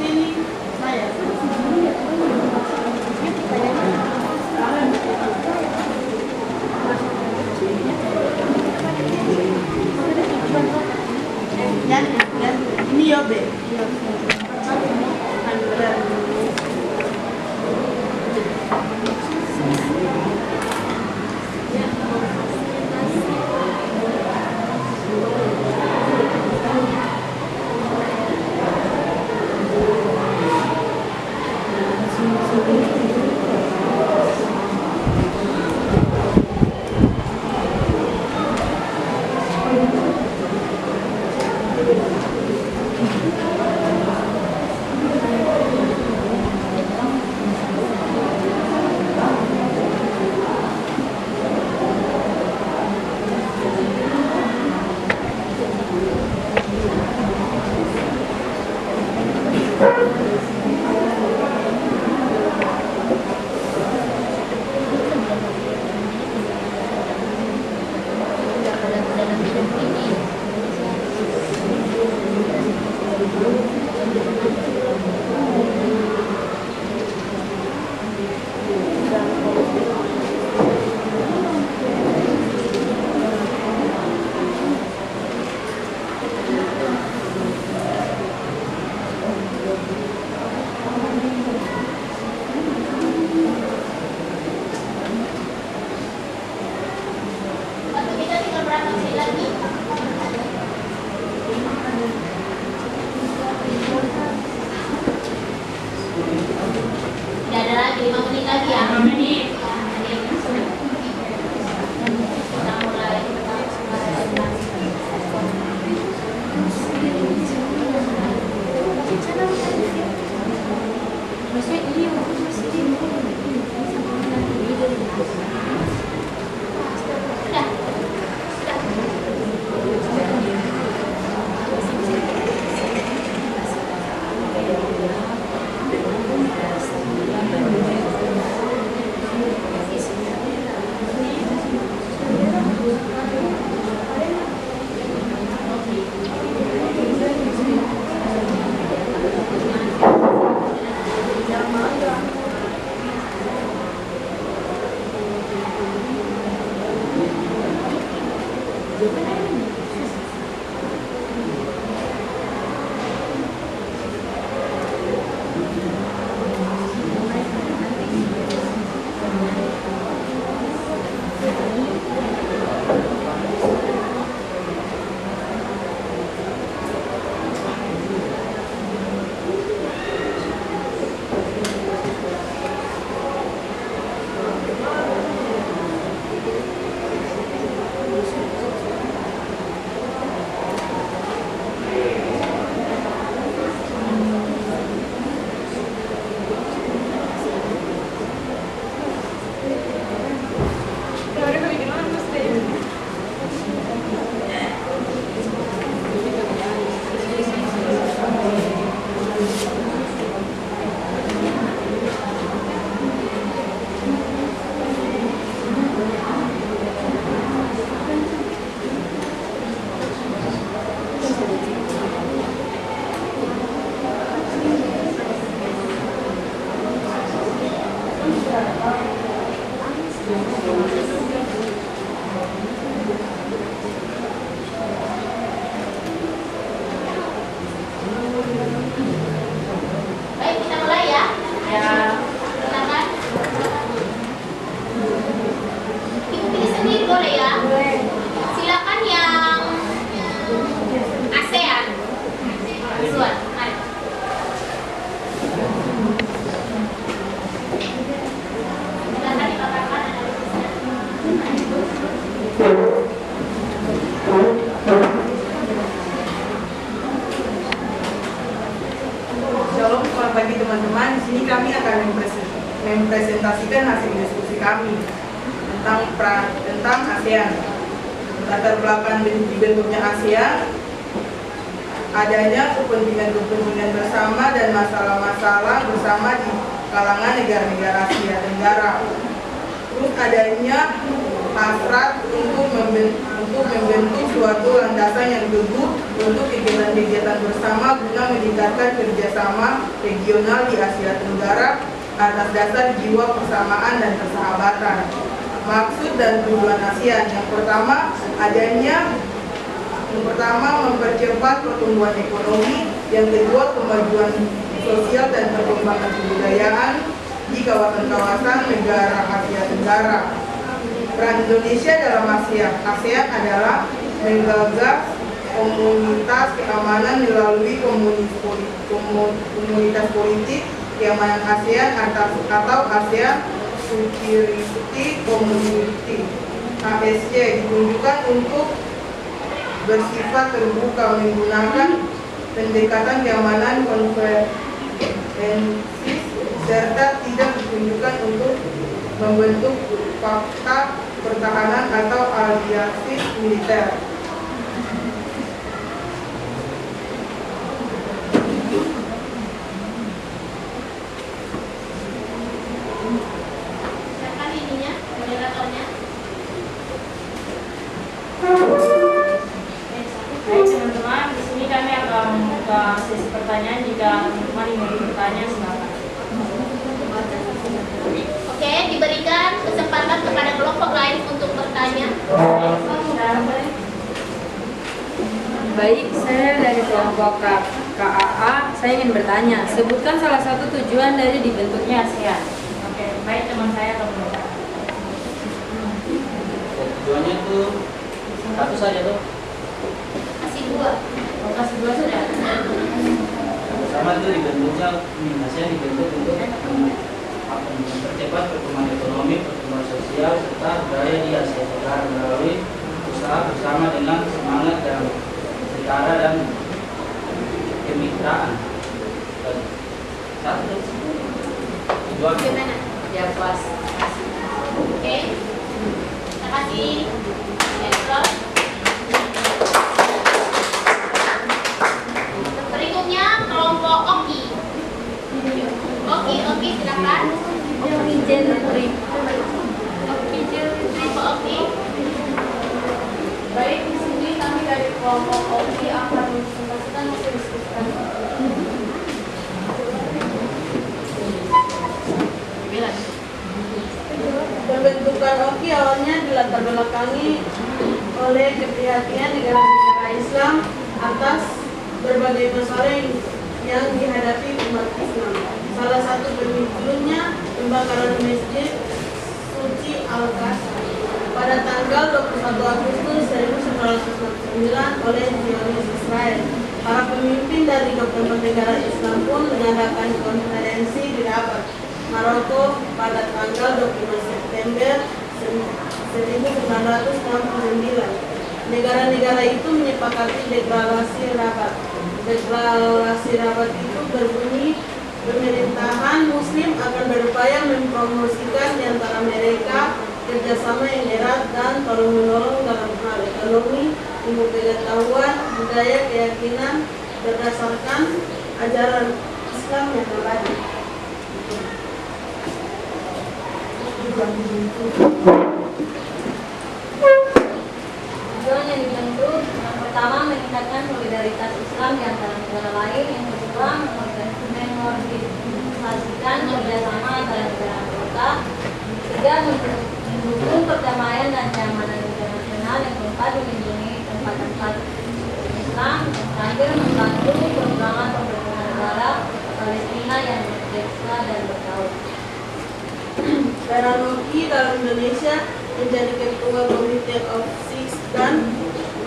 ini saya. Dan ini Yobe. Waktu kita tinggal berapa menit lagi? Tidak ada lagi, 5 menit lagi ya. 5 menit. Kita mulai. Sudah. Baik, kita mulai ya. Ya. Silakan. Ibu pilih sendiri boleh ya? Silakan yang ASEAN. Suan, mari. Silakan dipaparkan analisisnya. Shalom, selamat pagi teman-teman. Di sini kami akan mempresentasikan hasil diskusi kami tentang ASEAN. Latar belakang dibentuknya ASEAN, adanya kepentingan-kepentingan bersama dan masalah-masalah bersama di kalangan negara-negara Asia Tenggara. Terus adanya hasrat untuk membentuk suatu landasan yang teguh untuk kegiatan-kegiatan bersama guna meningkatkan kerjasama regional di Asia Tenggara atas dasar jiwa persamaan dan persahabatan. Maksud dan tujuan ASEAN yang pertama mempercepat pertumbuhan ekonomi, yang kedua kemajuan sosial dan perkembangan kebudayaan di kawasan-kawasan negara Asia Tenggara. Peran Indonesia dalam ASEAN adalah menggagas komunitas keamanan melalui komunitas politik keamanan ASEAN atau ASEAN Security Community (ASC) ditunjukkan untuk bersifat terbuka menggunakan pendekatan keamanan konferensi serta tidak ditunjukkan untuk membentuk fakta pertahanan atau aliansi militer. Silakan ininya, moderatornya. Baik teman-teman, di sini kami akan membuka sesi pertanyaan. Jika teman-teman ingin bertanya, silakan. Oke, diberikan kesempatan kepada kelompok lain untuk bertanya. Baik, saya dari kelompok KAA, saya ingin bertanya, sebutkan salah satu tujuan dari dibentuknya ASEAN. Oke, baik teman saya akan bertanya. Tujuannya itu satu saja tuh. Kasih dua. Kasih dua saja. Pertama itu dibentuknya ASEAN dibentuk untuk mempercepat perkembangan ekonomi, perkembangan sosial serta budaya di Asia Tenggara melalui usaha bersama dengan semangat dan setara dan kemitraan. Satu tujuan. Gimana? Ya, pas. Oke. Terima kasih. Terus. Berikutnya kelompok Oki. Oki, silakan. Oki Jentri. Kelompok Oki. Baik, di sini kami dari kelompok OKI akan mempresentasikan hasil diskusi kami. Pembentukan OKI awalnya dilatar belakangi oleh keprihatinan negara-negara Islam atas berbagai masalah yang dihadapi umat Islam. Salah satu pemicunya pembakaran Masjid Suci Al-Aqsa pada tanggal 21 Agustus 1949 oleh Zionis Israel. Para pemimpin dari 24 negara Islam pun mengadakan konferensi di Rabat, Maroko pada tanggal 25 September 1969. Negara-negara itu menyepakati deklarasi Rabat. Deklarasi Rabat itu berbunyi, pemerintahan Muslim akan berupaya mempromosikan di antara mereka kerjasama yang erat dan tolong-menolong dalam hal ekonomi, ilmu pengetahuan, budaya, keyakinan berdasarkan ajaran Islam yang abadi. Tujuan yang dibentuk, yang pertama meningkatkan solidaritas Islam di antara negara lain, yang kedua mengorganisasikan kerjasama antara negara anggota, ketiga mendukung perdamaian dan keamanan internasional, yang keempat melindungi tempat-tempat Islam, yang terakhir membantu perkembangan pemerintahan negara Palestina yang merdeka dan berdaulat. Peran OKI dalam Indonesia menjadi ketua Komite of Six dan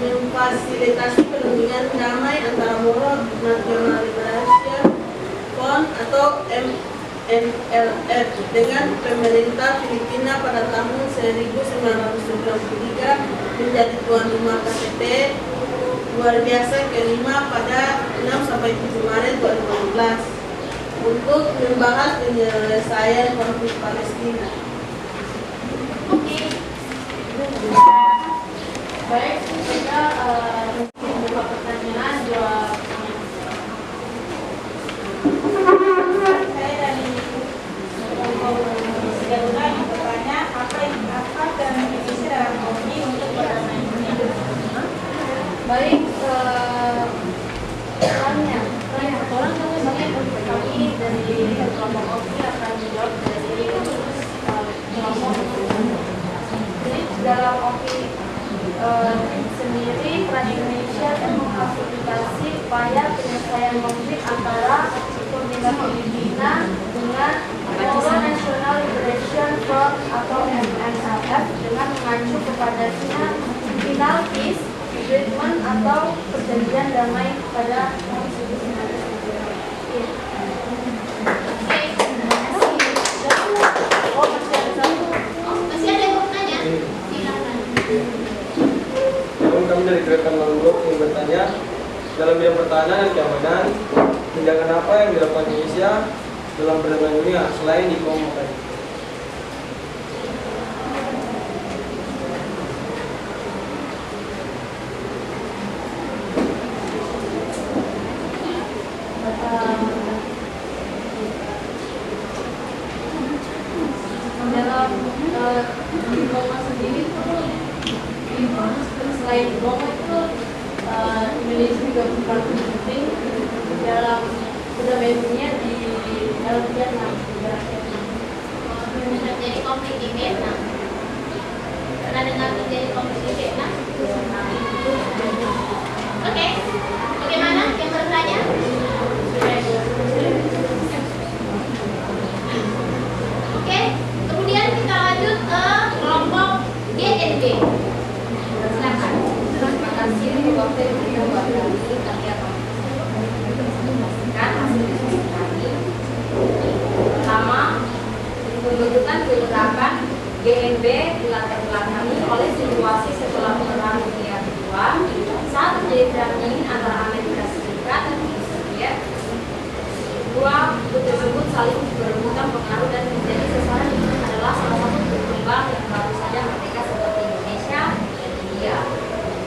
memfasilitasi perundingan damai antara Moro National Liberation Front atau MNLF dengan pemerintah Filipina pada tahun 1993, menjadi tuan rumah KTT luar biasa kelima pada 6-7 Maret 2015 untuk membahas penyelesaian konflik Palestina. Oke. Baik, kita membuka pertanyaan jawab. Saya dari kelompok Garuda yang bertanya, apa dan Indonesia dalam sendiri peran Indonesia itu memfasilitasi upaya penyelesaian konflik antara pemerintah Filipina dengan Moro National Liberation Front atau MNLF dengan mengacu kepadanya final peace agreement atau perjanjian damai pada tahun 1993. Masih ada yang mau tanya? Silakan. Namun kami dari Gerakan Mangrove ingin bertanya, dalam bidang pertahanan dan keamanan, tindakan apa yang dilakukan Indonesia dalam perdamaian dunia selain di Kongo tadi? Dalam di Kongo sendiri itu selain Kongo itu Indonesia juga berperan penting dalam perdamaian dunia di dalam Vietnam. Terjadi konflik di Vietnam. Pernah dengar terjadi konflik di Vietnam? Oke. Bagaimana yang bertanya? Oke. Kemudian kita lanjut ke kelompok GNB. Silakan. Terima kasih untuk waktu yang diberikan buat kami. Kami akan memastikan hasil diskusi kami. Pertama, pembentukan gerakan GNB dilatarbelakanggi oleh situasi setelah Perang Dunia Kedua saat terjadi perang dingin antara Amerika Serikat dan Uni Soviet. Dua kutub tersebut saling berebutan pengaruh dan menjadi sasaran adalah salah satu berkembang yang baru saja merdeka seperti Indonesia dan India.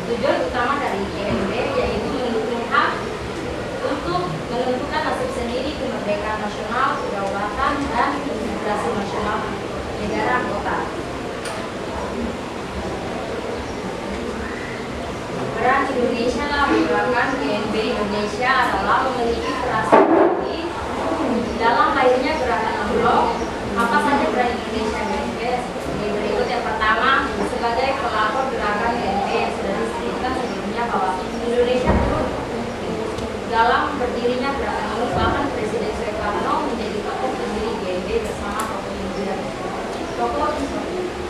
Tujuan utama dari GNB yaitu mendukung hak untuk menentukan nasib sendiri kemerdekaan nasional, kedaulatan, dan integrasi nasional negara anggota. Peran Indonesia dalam gerakan GNB Indonesia adalah memiliki peran strategis dalam lahirnya gerakan Mangrove. Apa saja peran Indonesia GNB? Seperti berikut. Yang pertama, sebagai pelapor gerakan GNB yang sudah disebutkan sebelumnya bahwa Indonesia turut dalam berdirinya gerakan Mangrove, bahkan Presiden Soekarno menjadi tokoh pendiri GNB bersama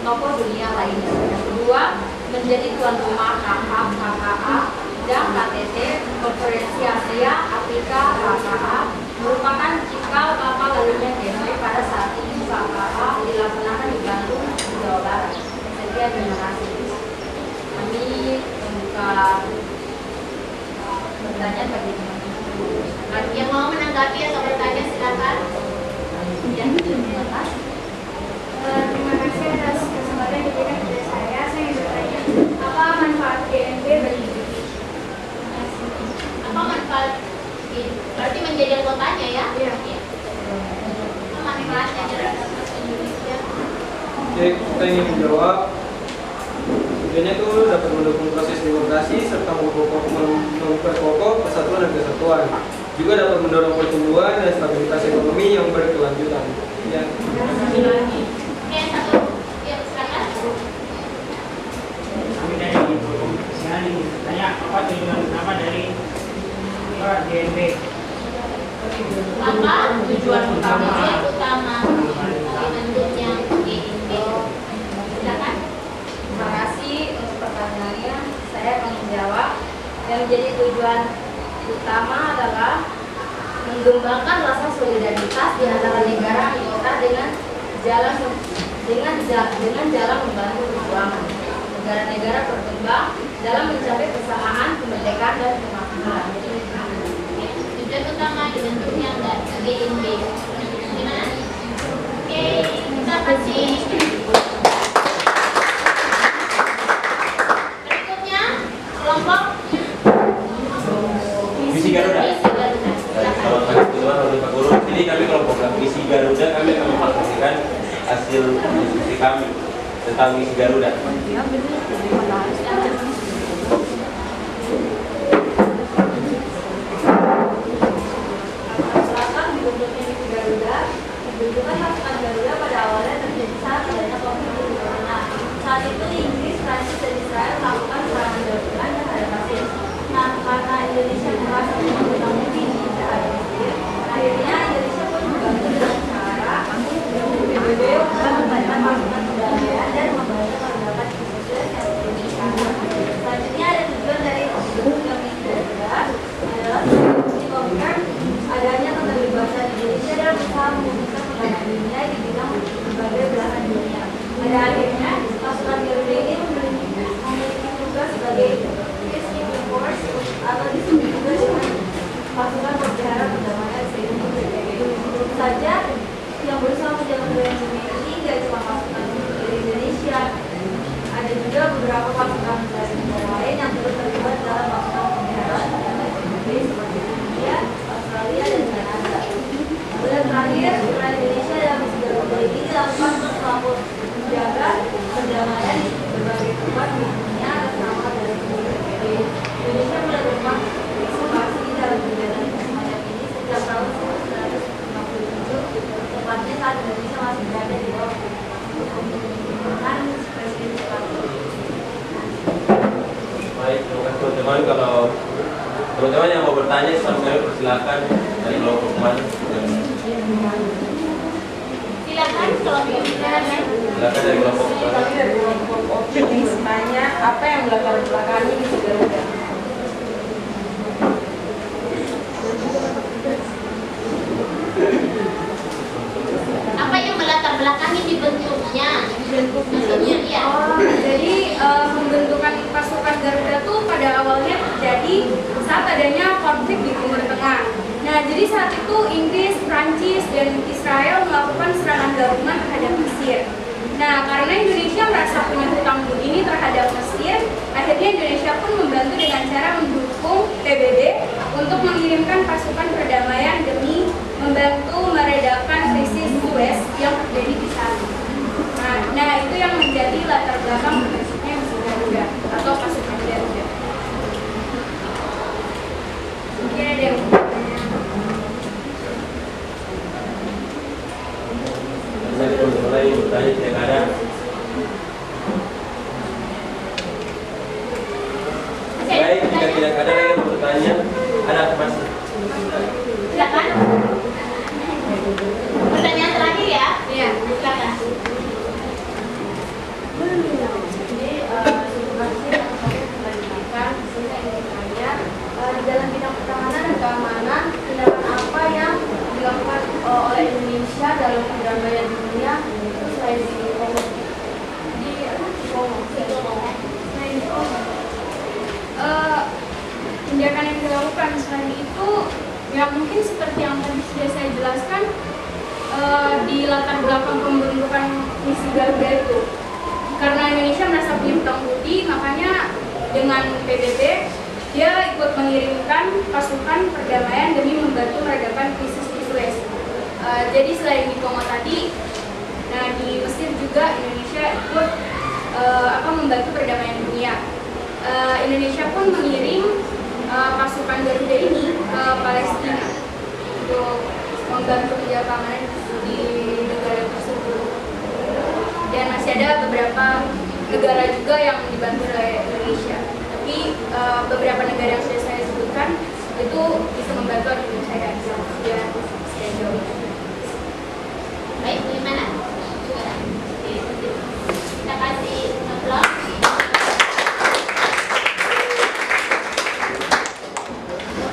tokoh dunia lainnya. Yang kedua, menjadi tuan rumah KKA dan KTT Konferensi Asia Afrika KKA merupakan cikal bakal lalunya GNB pada saat ini. KKA dilaksanakan di Bandung, Jawa Barat. Sekian, terima kasih. Kami membuka pertanyaan bagi teman-teman. Yang mau menanggapi atau bertanya silakan. Ya, terima kasih. Terima kasih atas kesempatan yang diberikan kepada saya. Saya ingin bertanya, apa manfaat GNB bagi Indonesia? Apa manfaat? Berarti menjadi anggotanya ya? Iya. Apa manfaatnya dari Indonesia? Oke, kita ingin menjawab. Tujuannya itu dapat mendukung proses demokrasi serta memperkokoh persatuan dan kesatuan. Juga dapat mendorong pertumbuhan dan stabilitas ekonomi yang berkelanjutan. Ya. Oke, satu. Ya, silakan. Kami dari Komunikasian ingin bertanya apa tujuan utama dari GNB? Apa tujuan utama dibentuknya GNB? Silakan. Terima kasih untuk pertanyaannya. Saya akan menjawab. Yang menjadi tujuan utama adalah mengembangkan rasa solidaritas di antara negara anggota dengan jalan membantu perjuangan negara-negara berkembang dalam mencapai kesamaan, kemerdekaan, dan kemakmuran. Tujuan utama dibentuknya GNB. Gimana? Oke, kita kasih. Berikutnya kelompok Misi Garuda. Kalau kebetulan oleh Pak Guru, jadi kami kelompok Misi Garuda, kami akan memastikan hasil diskusi kami tentang Misi Garuda. Selatan dibentuknya Misi Garuda. Pembentukan pasukan Garuda pada awalnya terjadi saat adanya konflik di Ukraina. Saat itu Inggris, Prancis, dan Israel melakukan Teman-teman yang mau bertanya sama kami persilakan dari kelompok mana. Silakan kelompok mana. Silakan dari kelompok mana. Ingin tanya apa yang melatar belakangi misi Garuda? Apa yang melatar belakangi dibentuknya? Maksudnya iya. Jadi pembentukan pasukan Garuda tuh pada awalnya terjadi saat adanya konflik di Timur Tengah. Nah, jadi saat itu Inggris, Prancis, dan Israel melakukan serangan gabungan terhadap Mesir. Nah, karena Indonesia merasa punya hutang budi ini terhadap Mesir, akhirnya Indonesia pun membantu dengan cara mendukung PBB untuk mengirimkan pasukan perdamaian demi membantu meredakan krisis Suez yang terjadi di sana. Nah, itu yang menjadi latar belakang bentuknya misi Garuda atau pasukan Garuda. Mungkin ada yang mau bertanya? Saya mulai bertanya tidak ada. Baik, jika tidak ada lagi yang bertanya, ada Mas. Silakan. Pertanyaan terakhir ya. Iya. Silakan. Jadi, terima kasih atas pendidikan. Saya ingin tanya, di dalam bidang pertahanan dan keamanan, tindakan apa yang dilakukan oleh Indonesia dalam perdamaian dunia itu selain di Kongo? Tindakan yang dilakukan selain itu, ya mungkin seperti yang tadi sudah saya jelaskan, di latar belakang pembentukan misi Garuda itu. Karena Indonesia merasa punya hutang budi, makanya dengan PBB dia ikut mengirimkan pasukan perdamaian demi membantu meredakan krisis di Suez. Jadi selain di Kongo tadi, nah di Mesir juga Indonesia ikut membantu perdamaian dunia. Indonesia pun mengirim pasukan Garuda ini ke Palestina untuk membantu menjaga keamanan di negara tersebut. Dan masih ada beberapa negara juga yang dibantu oleh Indonesia. Tapi beberapa negara yang sudah saya sebutkan itu bisa membantu Indonesia dan sudah jauh. Baik, bagaimana? Kita kasih aplaus.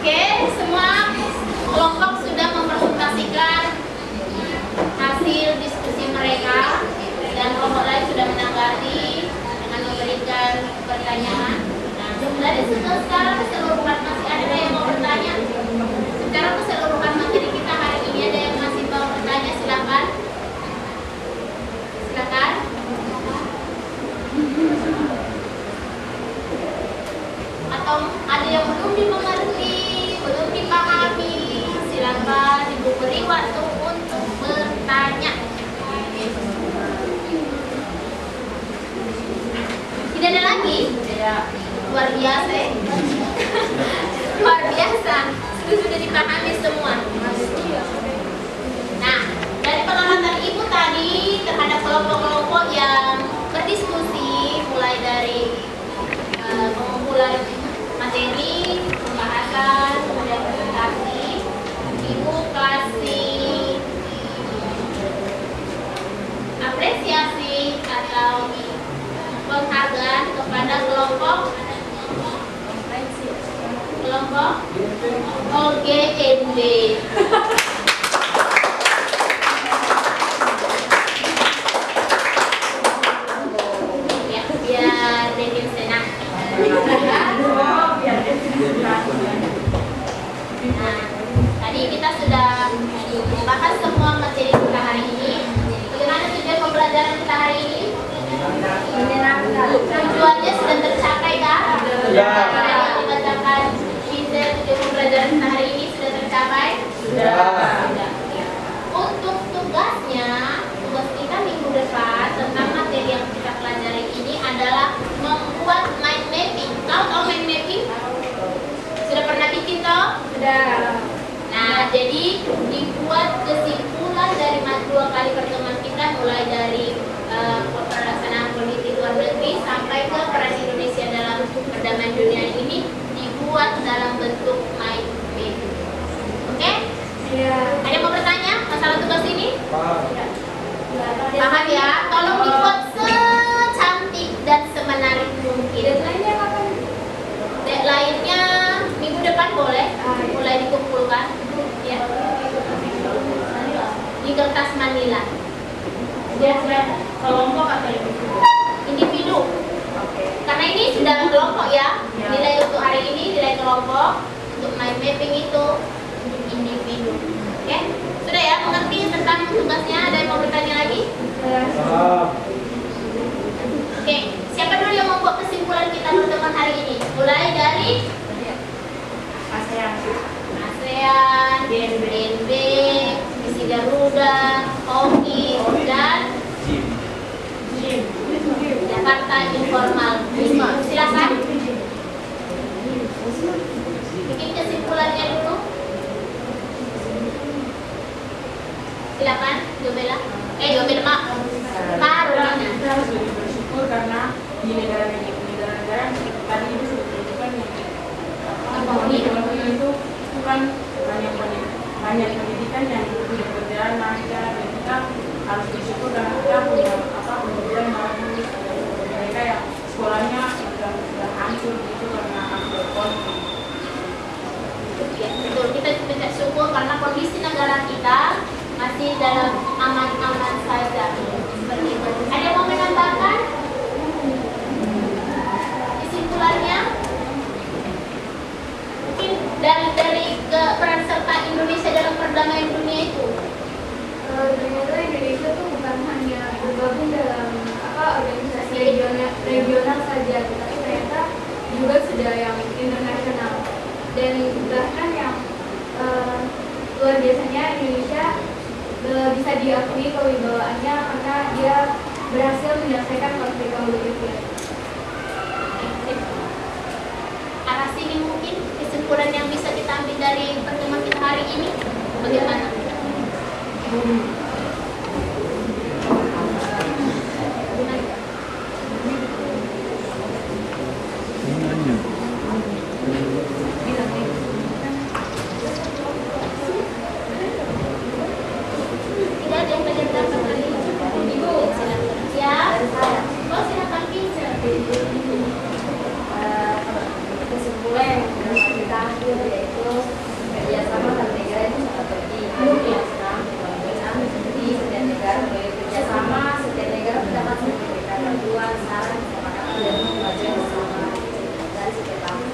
Oke, semua kelompok sudah mempresentasikan hasil diskusi mereka dan kelompok lain sudah menanggapi dengan memberikan pertanyaan. Nah, dari sekarang keseluruhan masih ada yang mau bertanya? Secara keseluruhan materi kita hari ini ada yang masih mau bertanya, silakan. Silakan. Atau ada yang belum dimengerti, belum dipahami, silakan diberi waktu untuk bertanya. Tidak ada lagi? Luar biasa ya? Luar biasa, sudah dipahami semua. Nah, dari pengamatan Ibu tadi terhadap kelompok-kelompok yang berdiskusi, mulai dari pengumpulan materi, pembahasan, kemudian presentasi, Ibu kasih apresiasi atau penghargaan kepada kelompok OGNB. Ya, biar Devin senang. Nah, tadi kita sudah membahas semua materi kita hari ini. Bagaimana tujuan pembelajaran kita hari ini? Tujuannya sudah tercapai kah? Ya. Yang dibacakan visi tujuan pembelajaran kita hari ini sudah tercapai? Sudah. Untuk tugasnya, tugas kita minggu depan tentang materi yang kita pelajari ini adalah membuat mind mapping. Tahu mind mapping? Sudah pernah bikin toh? Sudah. Nah, jadi dibuat kesimpulan dari dua kali pertemuan kita, mulai dari pelaksanaan politik luar negeri sampai ke peran Indonesia dalam perdamaian dunia ini, dibuat dibuat dalam bentuk MyPay. Oke? Iya. Ada yang mau bertanya masalah tugas ini? Paham. Paham ya? Tolong dibuat secantik dan semenarik mungkin. Deadline-nya kapan? Deadline-nya minggu depan boleh, mulai dikumpulkan. Ya. Di kertas manila. Dia kelompok atau Individu. Karena ini sudah kelompok ya. Nilai untuk hari ini nilai kelompok. Untuk my mapping itu individu. Oke? Sudah ya mengerti tentang tugasnya? Ada yang mau bertanya lagi? Paham. Oke, siapa dulu yang membuat kesimpulan kita pertemuan hari ini? Mulai dari ASEAN, DNB, Misi Garuda, Hoki, dan Jakarta Informal. Silakan. Bikin kesimpulannya dulu. Silakan, Jobela. Jobela Mak. Karolina. Kita harus lebih bersyukur karena di negara-negara tadi itu sebetulnya ekonomi itu bukan banyak pendidikan yang punya pekerjaan lancar, dan kita harus bersyukur karena kita punya kemudian bagus. Mereka yang sekolahnya sudah hancur gitu karena hancur konflik. Ya, betul. Kita bersyukur karena kondisi negara kita masih dalam aman-aman saja. Seperti itu. Ada yang mau menambahkan kesimpulannya? Mungkin dari peran serta Indonesia dalam perdamaian dunia itu. Ternyata Indonesia tuh bukan hanya bergabung dalam organisasi regional saja, tetapi ternyata juga sudah yang internasional. Dan bahkan yang luar biasanya Indonesia bisa diakui kewibawaannya karena dia berhasil menyelesaikan konflik Kamboja. Arah sini mungkin kesimpulan yang bisa kita ambil dari pertemuan kita hari ini bagaimana? Kesimpulan yang harus kita ambil yaitu kerjasama antar negara itu sangat penting. Seperti setiap negara memiliki kerjasama, setiap negara mendapat memberikan bantuan, saran, kesepakatan dan pembelajaran bersama dari setiap tahun.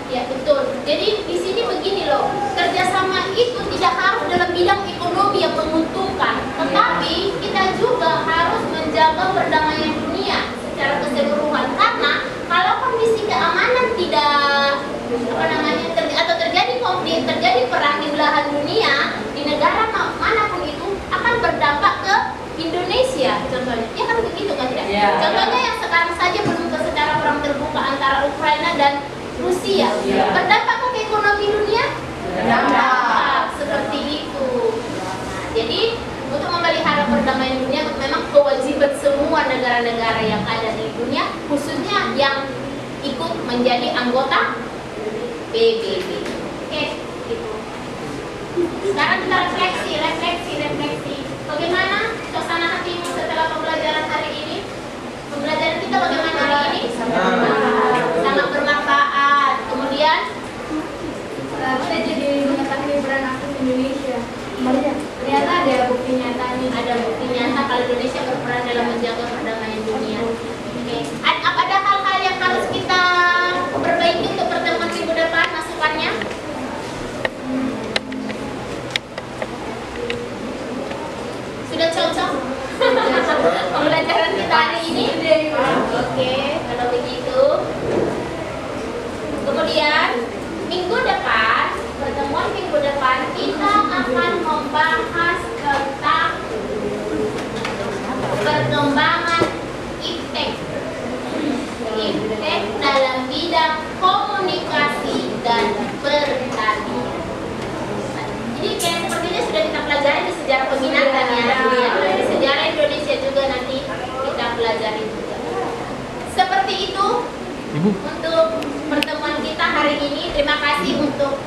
Ya betul. Jadi di sini begini loh, kerjasama itu tidak harus dalam bidang ekonomi yang menguntungkan, tetapi kita juga harus menjaga perdamaian dunia secara keseluruhan. Karena kalau kondisi keamanan tidak atau terjadi konflik, terjadi perang di belahan dunia di negara manapun itu akan berdampak ke Indonesia contohnya. Ya kan begitu kan tidak? Ya. Contohnya yang sekarang saja belum secara perang terbuka antara Ukraina dan Rusia. Ya. Berdampak ke ekonomi dunia? Berdampak. Seperti itu. Nah, jadi untuk memelihara perdamaian dunia memang kewajiban semua negara-negara yang ada di dunia, khususnya yang ikut menjadi anggota PBB. Oke, gitu. Sekarang kita refleksi. Bagaimana suasana hatimu setelah pembelajaran hari ini? Pembelajaran kita bagaimana hari ini? Sangat bermanfaat. Kemudian Kita jadi mengetahui peran aktif Indonesia. Ternyata ada bukti nyatanya. ada bukti nyata kalau Indonesia berperan dalam menjaga perdamaian dunia. Oke. Ada hal-hal yang harus kita perbaiki untuk pertemuan minggu depan masukannya? Sudah cocok? Pembelajaran kita hari ini? Oke, kalau begitu. Kemudian minggu depan, pertemuan minggu depan kita akan membahas tentang perkembangan iptek dalam bidang komunikasi dan pertanian. Jadi kayak sepertinya sudah kita pelajari di sejarah peminatan ya. Di sejarah Indonesia juga nanti kita pelajari juga. Seperti itu Ibu. untuk pertemuan kita hari hari ini. Terima kasih untuk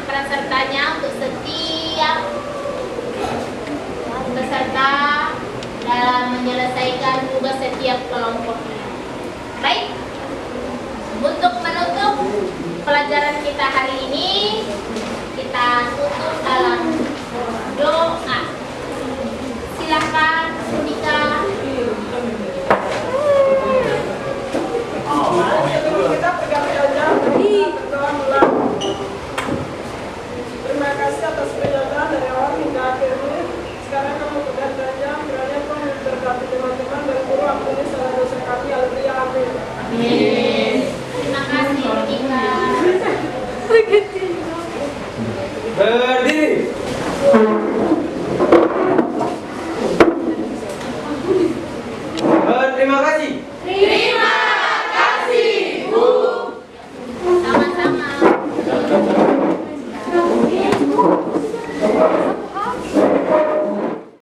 peran sertanya untuk setiap peserta dalam menyelesaikan tugas setiap kelompoknya. Baik, untuk menutup pelajaran kita hari